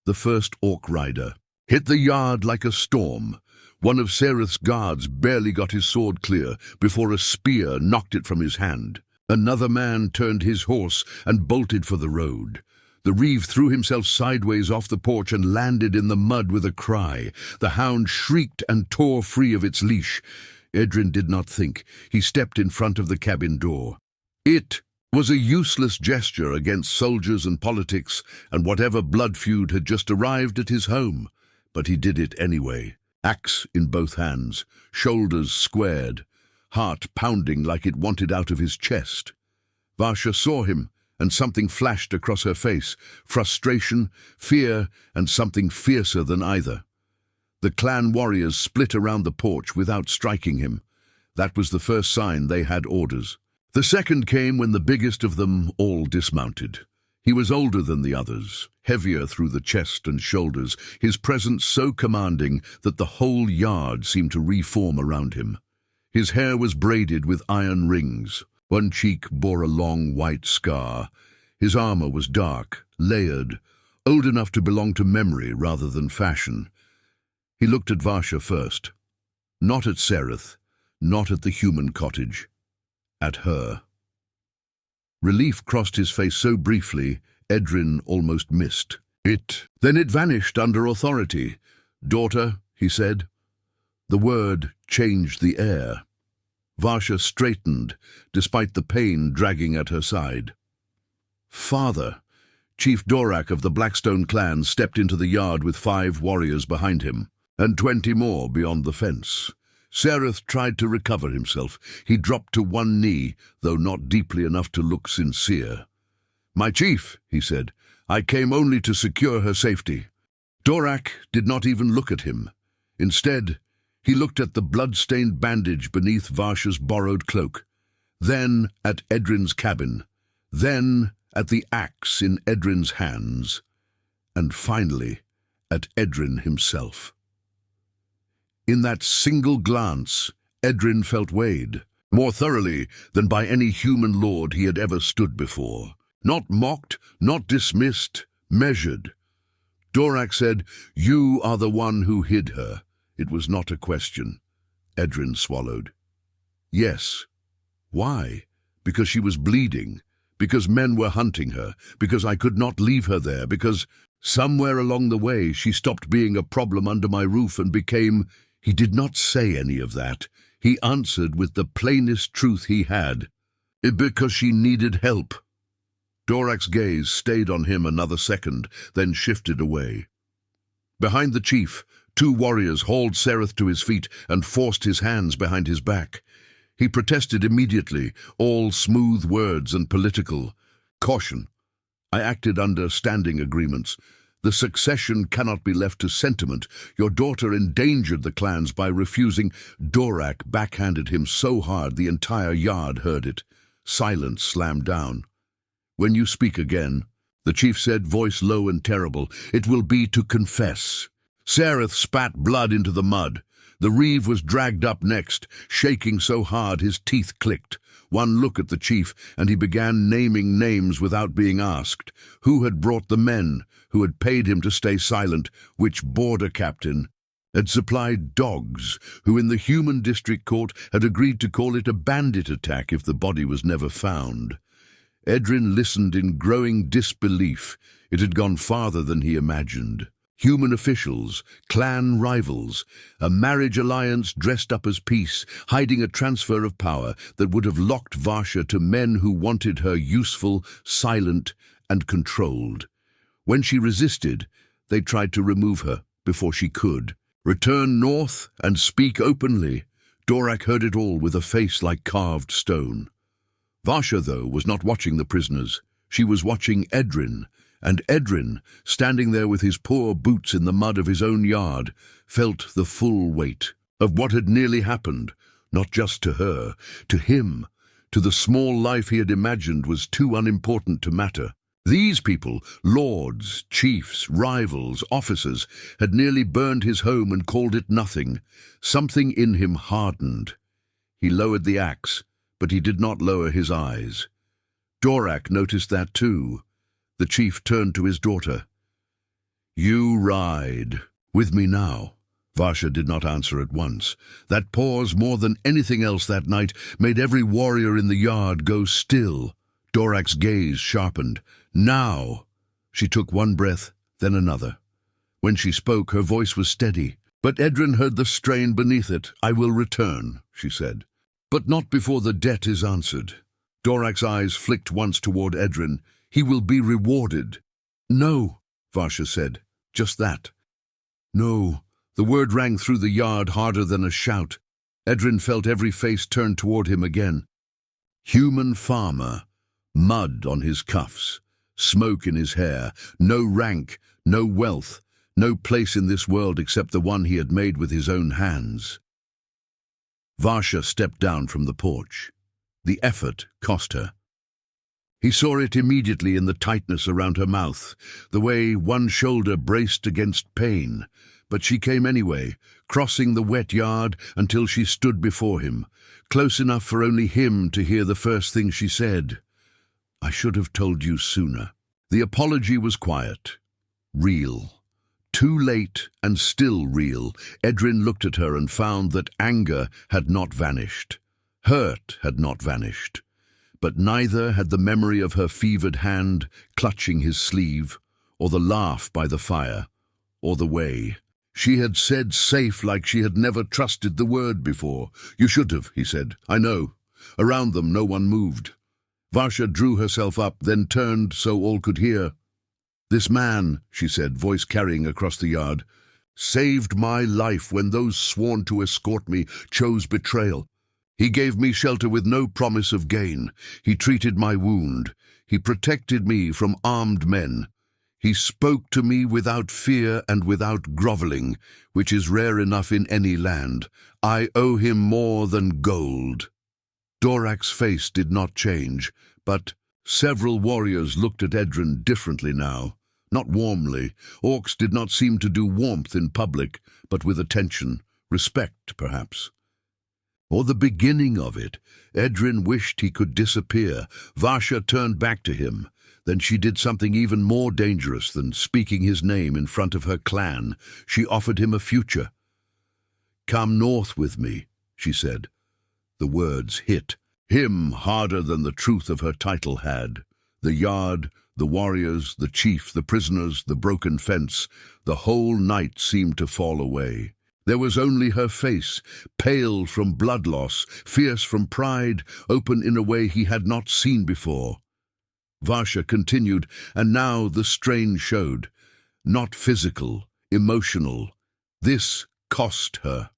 The first Orc rider hit the yard like a storm. One of Sereth's guards barely got his sword clear before a spear knocked it from his hand. Another man turned his horse and bolted for the road. The Reeve threw himself sideways off the porch and landed in the mud with a cry. The hound shrieked and tore free of its leash. Edrin did not think. He stepped in front of the cabin door. It was a useless gesture against soldiers and politics and whatever blood feud had just arrived at his home. But he did it anyway. Axe in both hands, shoulders squared, heart pounding like it wanted out of his chest. Varsha saw him, and something flashed across her face, frustration, fear, and something fiercer than either. The clan warriors split around the porch without striking him. That was the first sign they had orders. The second came when the biggest of them all dismounted. He was older than the others, heavier through the chest and shoulders, his presence so commanding that the whole yard seemed to reform around him. His hair was braided with iron rings. One cheek bore a long white scar. His armor was dark, layered, old enough to belong to memory rather than fashion. He looked at Varsha first. Not at Sereth, not at the human cottage. At her. Relief crossed his face so briefly, Edrin almost missed. Then it vanished under authority. "Daughter," he said. The word changed the air. Varsha straightened, despite the pain dragging at her side. "Father." Chief Dorak of the Blackstone clan stepped into the yard with 5 warriors behind him, and 20 more beyond the fence. Sereth tried to recover himself. He dropped to one knee, though not deeply enough to look sincere. "My chief," he said, "I came only to secure her safety." Dorak did not even look at him. Instead, he looked at the blood-stained bandage beneath Varsha's borrowed cloak, then at Edrin's cabin, then at the axe in Edrin's hands, and finally at Edrin himself. In that single glance, Edrin felt weighed, more thoroughly than by any human lord he had ever stood before. Not mocked, not dismissed, measured. Dorak said, "You are the one who hid her." It was not a question. Edrin swallowed. Yes. Why? Because she was bleeding. Because men were hunting her. Because I could not leave her there. Because somewhere along the way she stopped being a problem under my roof and became... He did not say any of that. He answered with the plainest truth he had. Because she needed help. Dorak's gaze stayed on him another second, then shifted away. Behind the chief, two warriors hauled Sereth to his feet and forced his hands behind his back. He protested immediately, all smooth words and political. Caution. I acted under standing agreements. The succession cannot be left to sentiment. Your daughter endangered the clans by refusing. Dorak backhanded him so hard the entire yard heard it. Silence slammed down. When you speak again, the chief said, voice low and terrible, it will be to confess. Sereth spat blood into the mud. The reeve was dragged up next, shaking so hard his teeth clicked. One look at the chief, and he began naming names without being asked. Who had brought the men? Who had paid him to stay silent? Which border captain had supplied dogs? Who in the human district court had agreed to call it a bandit attack if the body was never found? Edrin listened in growing disbelief. It had gone farther than he imagined. Human officials, clan rivals, a marriage alliance dressed up as peace, hiding a transfer of power that would have locked Varsha to men who wanted her useful, silent, and controlled. When she resisted, they tried to remove her before she could. Return north and speak openly. Dorak heard it all with a face like carved stone. Varsha, though, was not watching the prisoners. She was watching Edrin. And Edrin, standing there with his poor boots in the mud of his own yard, felt the full weight of what had nearly happened, not just to her, to him, to the small life he had imagined was too unimportant to matter. These people, lords, chiefs, rivals, officers, had nearly burned his home and called it nothing. Something in him hardened. He lowered the axe, but he did not lower his eyes. Dorak noticed that too. The chief turned to his daughter. You ride with me now. Varsha did not answer at once. That pause, more than anything else that night, made every warrior in the yard go still. Dorak's gaze sharpened. Now! She took one breath, then another. When she spoke, her voice was steady, but Edrin heard the strain beneath it. I will return, she said. But not before the debt is answered. Dorak's eyes flicked once toward Edrin. He will be rewarded. No, Varsha said. Just that. No. The word rang through the yard harder than a shout. Edrin felt every face turned toward him again. Human farmer, mud on his cuffs, smoke in his hair, no rank, no wealth, no place in this world except the one he had made with his own hands. Varsha stepped down from the porch. The effort cost her. He saw it immediately in the tightness around her mouth, the way one shoulder braced against pain. But she came anyway, crossing the wet yard until she stood before him, close enough for only him to hear the first thing she said. I should have told you sooner. The apology was quiet, real. Too late and still real. Edrin looked at her and found that anger had not vanished. Hurt had not vanished. But neither had the memory of her fevered hand clutching his sleeve, or the laugh by the fire, or the way. She had said safe like she had never trusted the word before. You should have, he said. I know. Around them no one moved. Varsha drew herself up, then turned so all could hear. This man, she said, voice carrying across the yard, saved my life when those sworn to escort me chose betrayal. He gave me shelter with no promise of gain. He treated my wound. He protected me from armed men. He spoke to me without fear and without groveling, which is rare enough in any land. I owe him more than gold. Dorak's face did not change, but Several warriors looked at Edrin differently now. Not warmly. Orcs did not seem to do warmth in public, but with attention, respect, perhaps. Or the beginning of it. Edrin wished he could disappear. Varsha turned back to him. Then she did something even more dangerous than speaking his name in front of her clan. She offered him a future. "Come north with me," she said. The words hit him harder than the truth of her title had. The yard, the warriors, the chief, the prisoners, the broken fence, the whole night seemed to fall away. There was only her face, pale from blood loss, fierce from pride, open in a way he had not seen before. Varsha continued, and now the strain showed. Not physical, emotional. This cost her.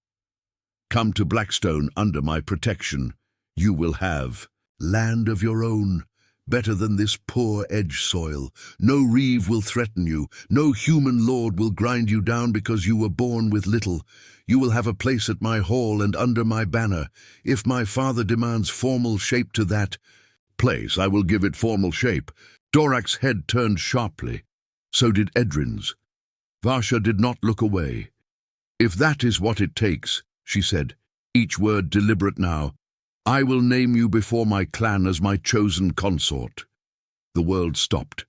"Come to Blackstone under my protection. You will have land of your own, better than this poor edge soil. No reeve will threaten you. No human lord will grind you down because you were born with little. You will have a place at my hall and under my banner. If my father demands formal shape to that place, I will give it formal shape." Dorak's head turned sharply. So did Edrin's. Varsha did not look away. "If that is what it takes," she said, each word deliberate now, "I will name you before my clan as my chosen consort." The world stopped.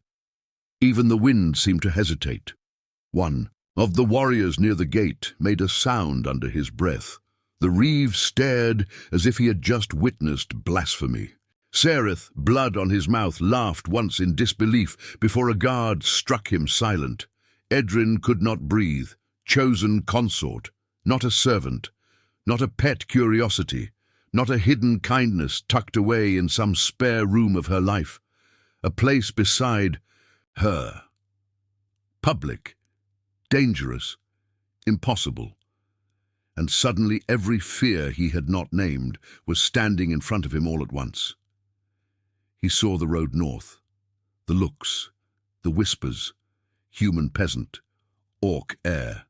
Even the wind seemed to hesitate. One of the warriors near the gate made a sound under his breath. The reeve stared as if he had just witnessed blasphemy. Sereth, blood on his mouth, laughed once in disbelief before a guard struck him silent. Edrin could not breathe. Chosen consort, not a servant, not a pet curiosity, not a hidden kindness tucked away in some spare room of her life. A place beside her. Public, dangerous, impossible. And suddenly every fear he had not named was standing in front of him all at once. He saw the road north, the looks, the whispers, human peasant, orc heir.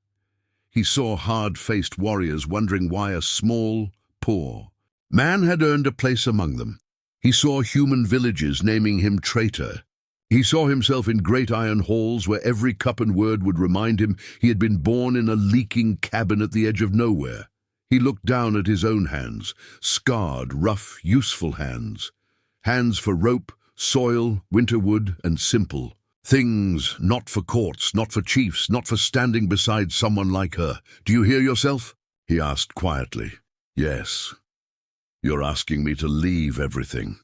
He saw hard-faced warriors wondering why a small, poor man had earned a place among them. He saw human villages naming him traitor. He saw himself in great iron halls where every cup and word would remind him he had been born in a leaking cabin at the edge of nowhere. He looked down at his own hands, scarred, rough, useful hands. Hands for rope, soil, winterwood, and simple. Things not for courts, not for chiefs, not for standing beside someone like her. "Do you hear yourself?" he asked quietly. "Yes. You're asking me to leave everything."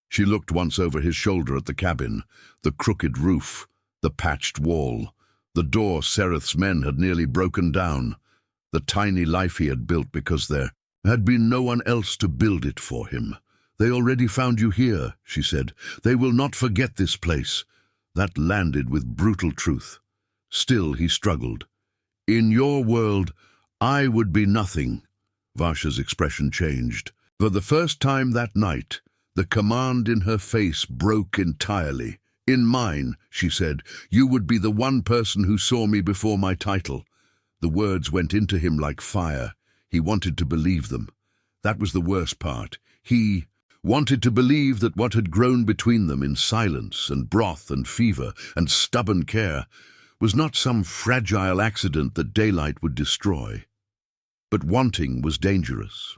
She looked once over his shoulder at the cabin, the crooked roof, the patched wall, the door Sereth's men had nearly broken down, the tiny life he had built because there had been no one else to build it for him. "They already found you here," she said. "They will not forget this place." That landed with brutal truth. Still he struggled. "In your world, I would be nothing." Varsha's expression changed. For the first time that night, the command in her face broke entirely. "In mine," she said, "you would be the one person who saw me before my title." The words went into him like fire. He wanted to believe them. That was the worst part. He wanted to believe that what had grown between them in silence and broth and fever and stubborn care was not some fragile accident that daylight would destroy. But wanting was dangerous.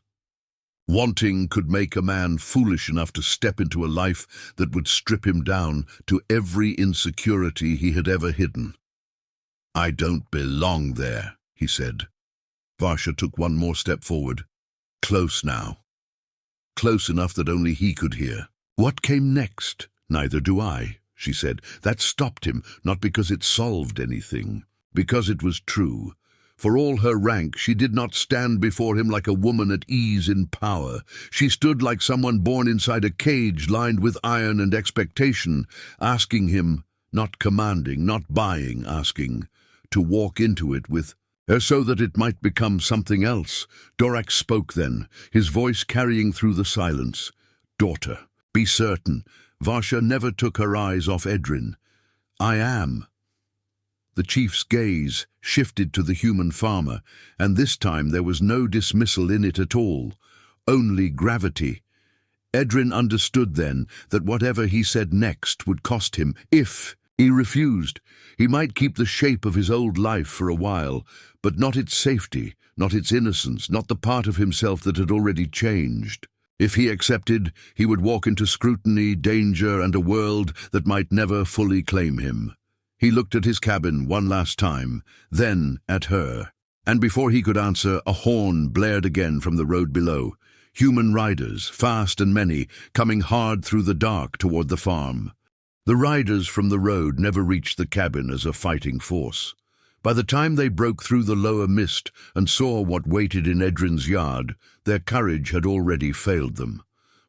Wanting could make a man foolish enough to step into a life that would strip him down to every insecurity he had ever hidden. "I don't belong there," he said. Varsha took one more step forward. Close now. Close enough that only he could hear. "What came next?" "Neither do I," she said. That stopped him, not because it solved anything, because it was true. For all her rank, she did not stand before him like a woman at ease in power. She stood like someone born inside a cage lined with iron and expectation, asking him, not commanding, not buying, asking, to walk into it with her so that it might become something else. Dorak spoke then, his voice carrying through the silence. "Daughter, be certain." Varsha never took her eyes off Edrin. "I am." The chief's gaze shifted to the human farmer, and this time there was no dismissal in it at all, only gravity. Edrin understood then that whatever he said next would cost him. If he refused, he might keep the shape of his old life for a while, but not its safety, not its innocence, not the part of himself that had already changed. If he accepted, he would walk into scrutiny, danger, and a world that might never fully claim him. He looked at his cabin one last time, then at her. And before he could answer, a horn blared again from the road below. Human riders, fast and many, coming hard through the dark toward the farm. The riders from the road never reached the cabin as a fighting force. By the time they broke through the lower mist and saw what waited in Edrin's yard, their courage had already failed them.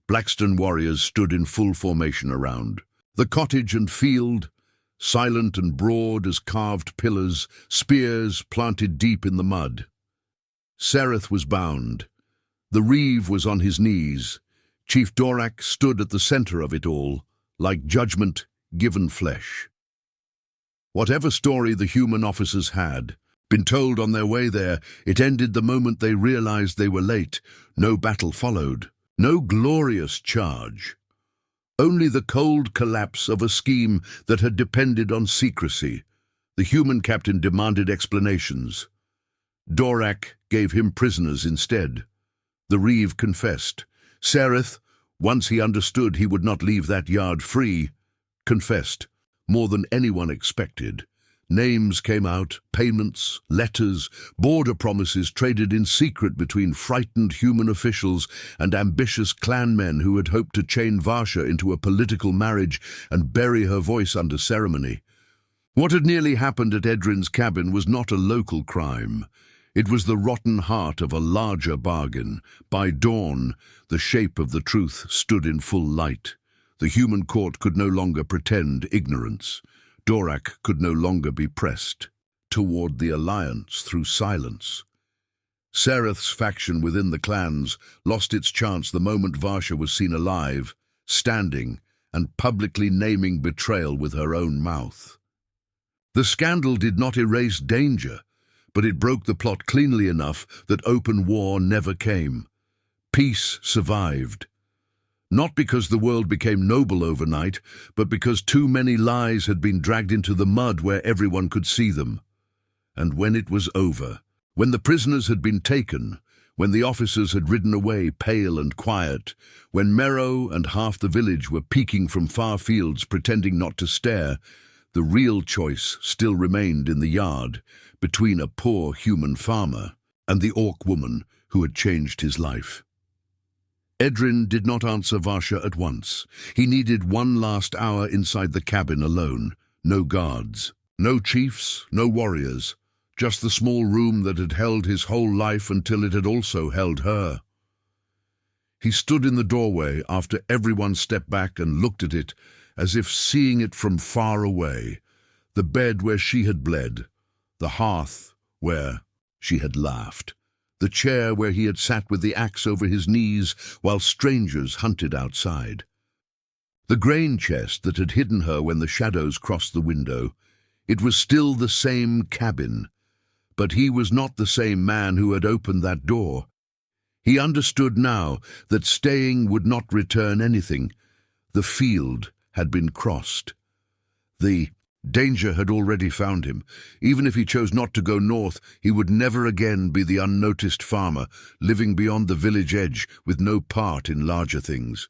Blackstone warriors stood in full formation around. The cottage and field, silent and broad as carved pillars, spears planted deep in the mud. Sereth was bound. The reeve was on his knees. Chief Dorak stood at the center of it all, like judgment given flesh. Whatever story the human officers had been told on their way there, it ended the moment they realized they were late. No battle followed, no glorious charge. Only the cold collapse of a scheme that had depended on secrecy. The human captain demanded explanations. Dorak gave him prisoners instead. The reeve confessed. Sereth, once he understood he would not leave that yard free, confessed. More than anyone expected. Names came out, payments, letters, border promises traded in secret between frightened human officials and ambitious clanmen who had hoped to chain Varsha into a political marriage and bury her voice under ceremony. What had nearly happened at Edrin's cabin was not a local crime. It was the rotten heart of a larger bargain. By dawn, the shape of the truth stood in full light. The human court could no longer pretend ignorance. Dorak could no longer be pressed toward the alliance through silence. Sereth's faction within the clans lost its chance the moment Varsha was seen alive, standing, and publicly naming betrayal with her own mouth. The scandal did not erase danger, but it broke the plot cleanly enough that open war never came. Peace survived. Not because the world became noble overnight, but because too many lies had been dragged into the mud where everyone could see them. And when it was over, when the prisoners had been taken, when the officers had ridden away pale and quiet, when Merrow and half the village were peeking from far fields pretending not to stare, the real choice still remained in the yard, between a poor human farmer and the orc woman who had changed his life. Edrin did not answer Varsha at once. He needed one last hour inside the cabin alone. No guards, no chiefs, no warriors. Just the small room that had held his whole life until it had also held her. He stood in the doorway after everyone stepped back and looked at it, as if seeing it from far away. The bed where she had bled, the hearth where she had laughed. The chair where he had sat with the axe over his knees while strangers hunted outside. The grain chest that had hidden her when the shadows crossed the window. It was still the same cabin, but he was not the same man who had opened that door. He understood now that staying would not return anything. The field had been crossed. The danger had already found him. Even if he chose not to go north, he would never again be the unnoticed farmer, living beyond the village edge with no part in larger things.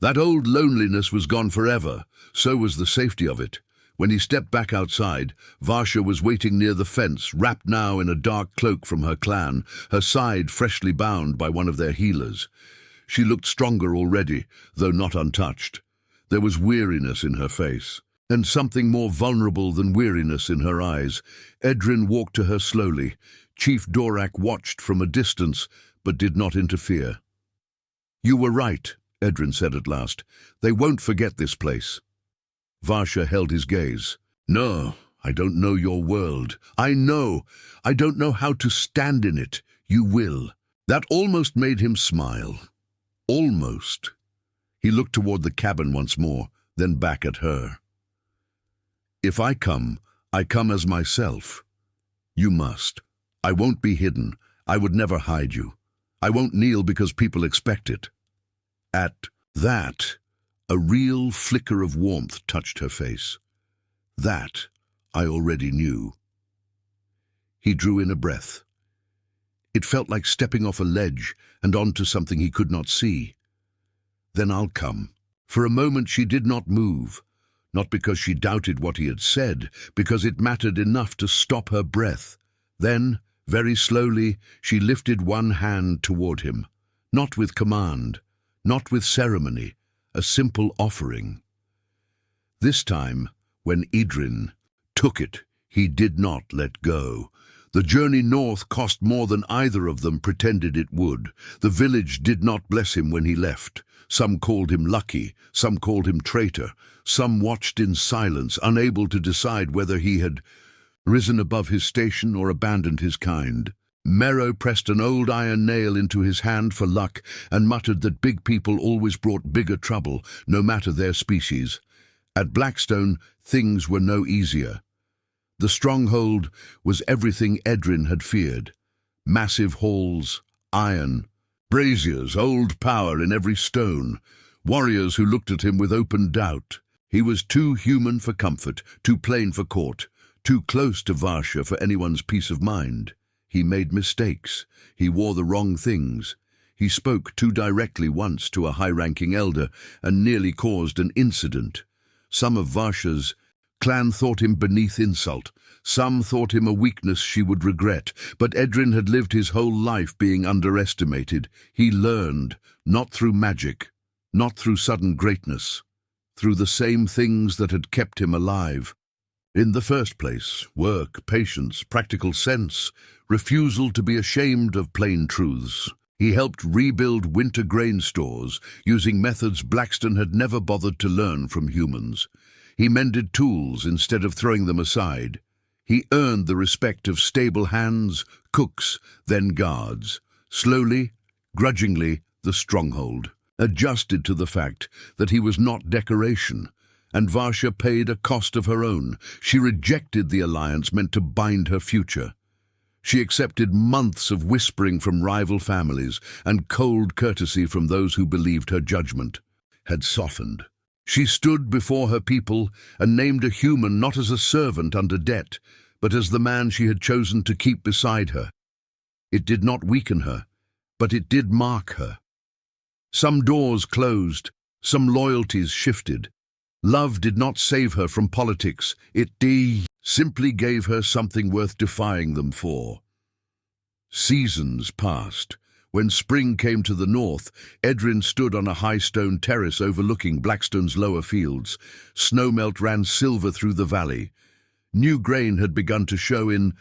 That old loneliness was gone forever, so was the safety of it. When he stepped back outside, Varsha was waiting near the fence, wrapped now in a dark cloak from her clan, her side freshly bound by one of their healers. She looked stronger already, though not untouched. There was weariness in her face, and something more vulnerable than weariness in her eyes. Edrin walked to her slowly. Chief Dorak watched from a distance, but did not interfere. "You were right," Edrin said at last. "They won't forget this place." Varsha held his gaze. "No, I don't know your world. I don't know how to stand in it. You will." That almost made him smile. Almost. He looked toward the cabin once more, then back at her. "If I come as myself. You must. I won't be hidden. I would never hide you. I won't kneel because people expect it." At that, a real flicker of warmth touched her face. That I already knew. He drew in a breath. It felt like stepping off a ledge and onto something he could not see. Then I'll come. For a moment she did not move, not because she doubted what he had said, because it mattered enough to stop her breath. Then, very slowly, she lifted one hand toward him, not with command, not with ceremony, a simple offering. This time, when Edrin took it, he did not let go. The journey north cost more than either of them pretended it would. The village did not bless him when he left. Some called him lucky, some called him traitor, some watched in silence, unable to decide whether he had risen above his station or abandoned his kind. Merrow pressed an old iron nail into his hand for luck and muttered that big people always brought bigger trouble, no matter their species. At Blackstone, things were no easier. The stronghold was everything Edrin had feared. Massive halls, iron, braziers, old power in every stone, warriors who looked at him with open doubt. He was too human for comfort, too plain for court, too close to Varsha for anyone's peace of mind. He made mistakes. He wore the wrong things. He spoke too directly once to a high-ranking elder and nearly caused an incident. Some of Varsha's clan thought him beneath insult. Some thought him a weakness she would regret. But Edrin had lived his whole life being underestimated. He learned, not through magic, not through sudden greatness, through the same things that had kept him alive. In the first place, work, patience, practical sense, refusal to be ashamed of plain truths. He helped rebuild winter grain stores, using methods Blackstone had never bothered to learn from humans. He mended tools instead of throwing them aside. He earned the respect of stable hands, cooks, then guards. Slowly, grudgingly, the stronghold adjusted to the fact that he was not decoration, and Varsha paid a cost of her own. She rejected the alliance meant to bind her future. She accepted months of whispering from rival families and cold courtesy from those who believed her judgment had softened. She stood before her people and named a human not as a servant under debt, but as the man she had chosen to keep beside her. It did not weaken her, but it did mark her. Some doors closed, some loyalties shifted. Love did not save her from politics, it simply gave her something worth defying them for. Seasons passed. When spring came to the north, Edrin stood on a high stone terrace overlooking Blackstone's lower fields. Snowmelt ran silver through the valley. New grain had begun to show in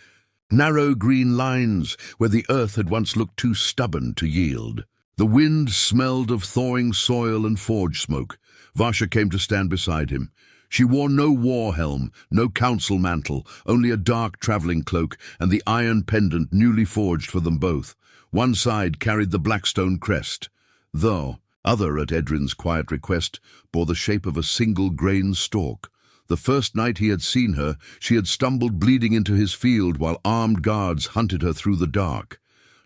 narrow green lines where the earth had once looked too stubborn to yield. The wind smelled of thawing soil and forge smoke. Varsha came to stand beside him. She wore no war helm, no council mantle, only a dark travelling cloak and the iron pendant newly forged for them both. One side carried the Blackstone crest, though other, at Edrin's quiet request, bore the shape of a single grain stalk. The first night he had seen her, she had stumbled bleeding into his field while armed guards hunted her through the dark.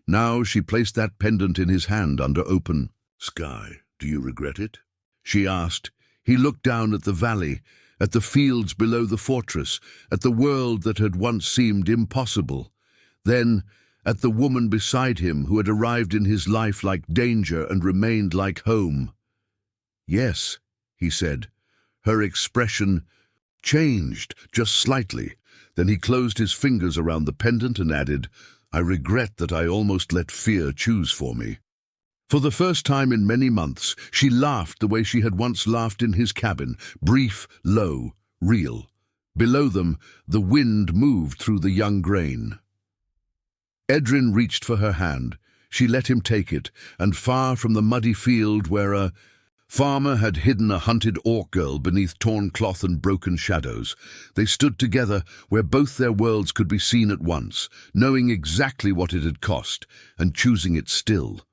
Now she placed that pendant in his hand under open sky. "Do you regret it?" she asked. He looked down at the valley, at the fields below the fortress, at the world that had once seemed impossible. Then, at the woman beside him who had arrived in his life like danger and remained like home. "Yes," he said. Her expression changed just slightly. Then he closed his fingers around the pendant and added, "I regret that I almost let fear choose for me." For the first time in many months, she laughed the way she had once laughed in his cabin, brief, low, real. Below them, the wind moved through the young grain. Edrin reached for her hand. She let him take it, and far from the muddy field where a farmer had hidden a hunted orc girl beneath torn cloth and broken shadows, they stood together where both their worlds could be seen at once, knowing exactly what it had cost, and choosing it still.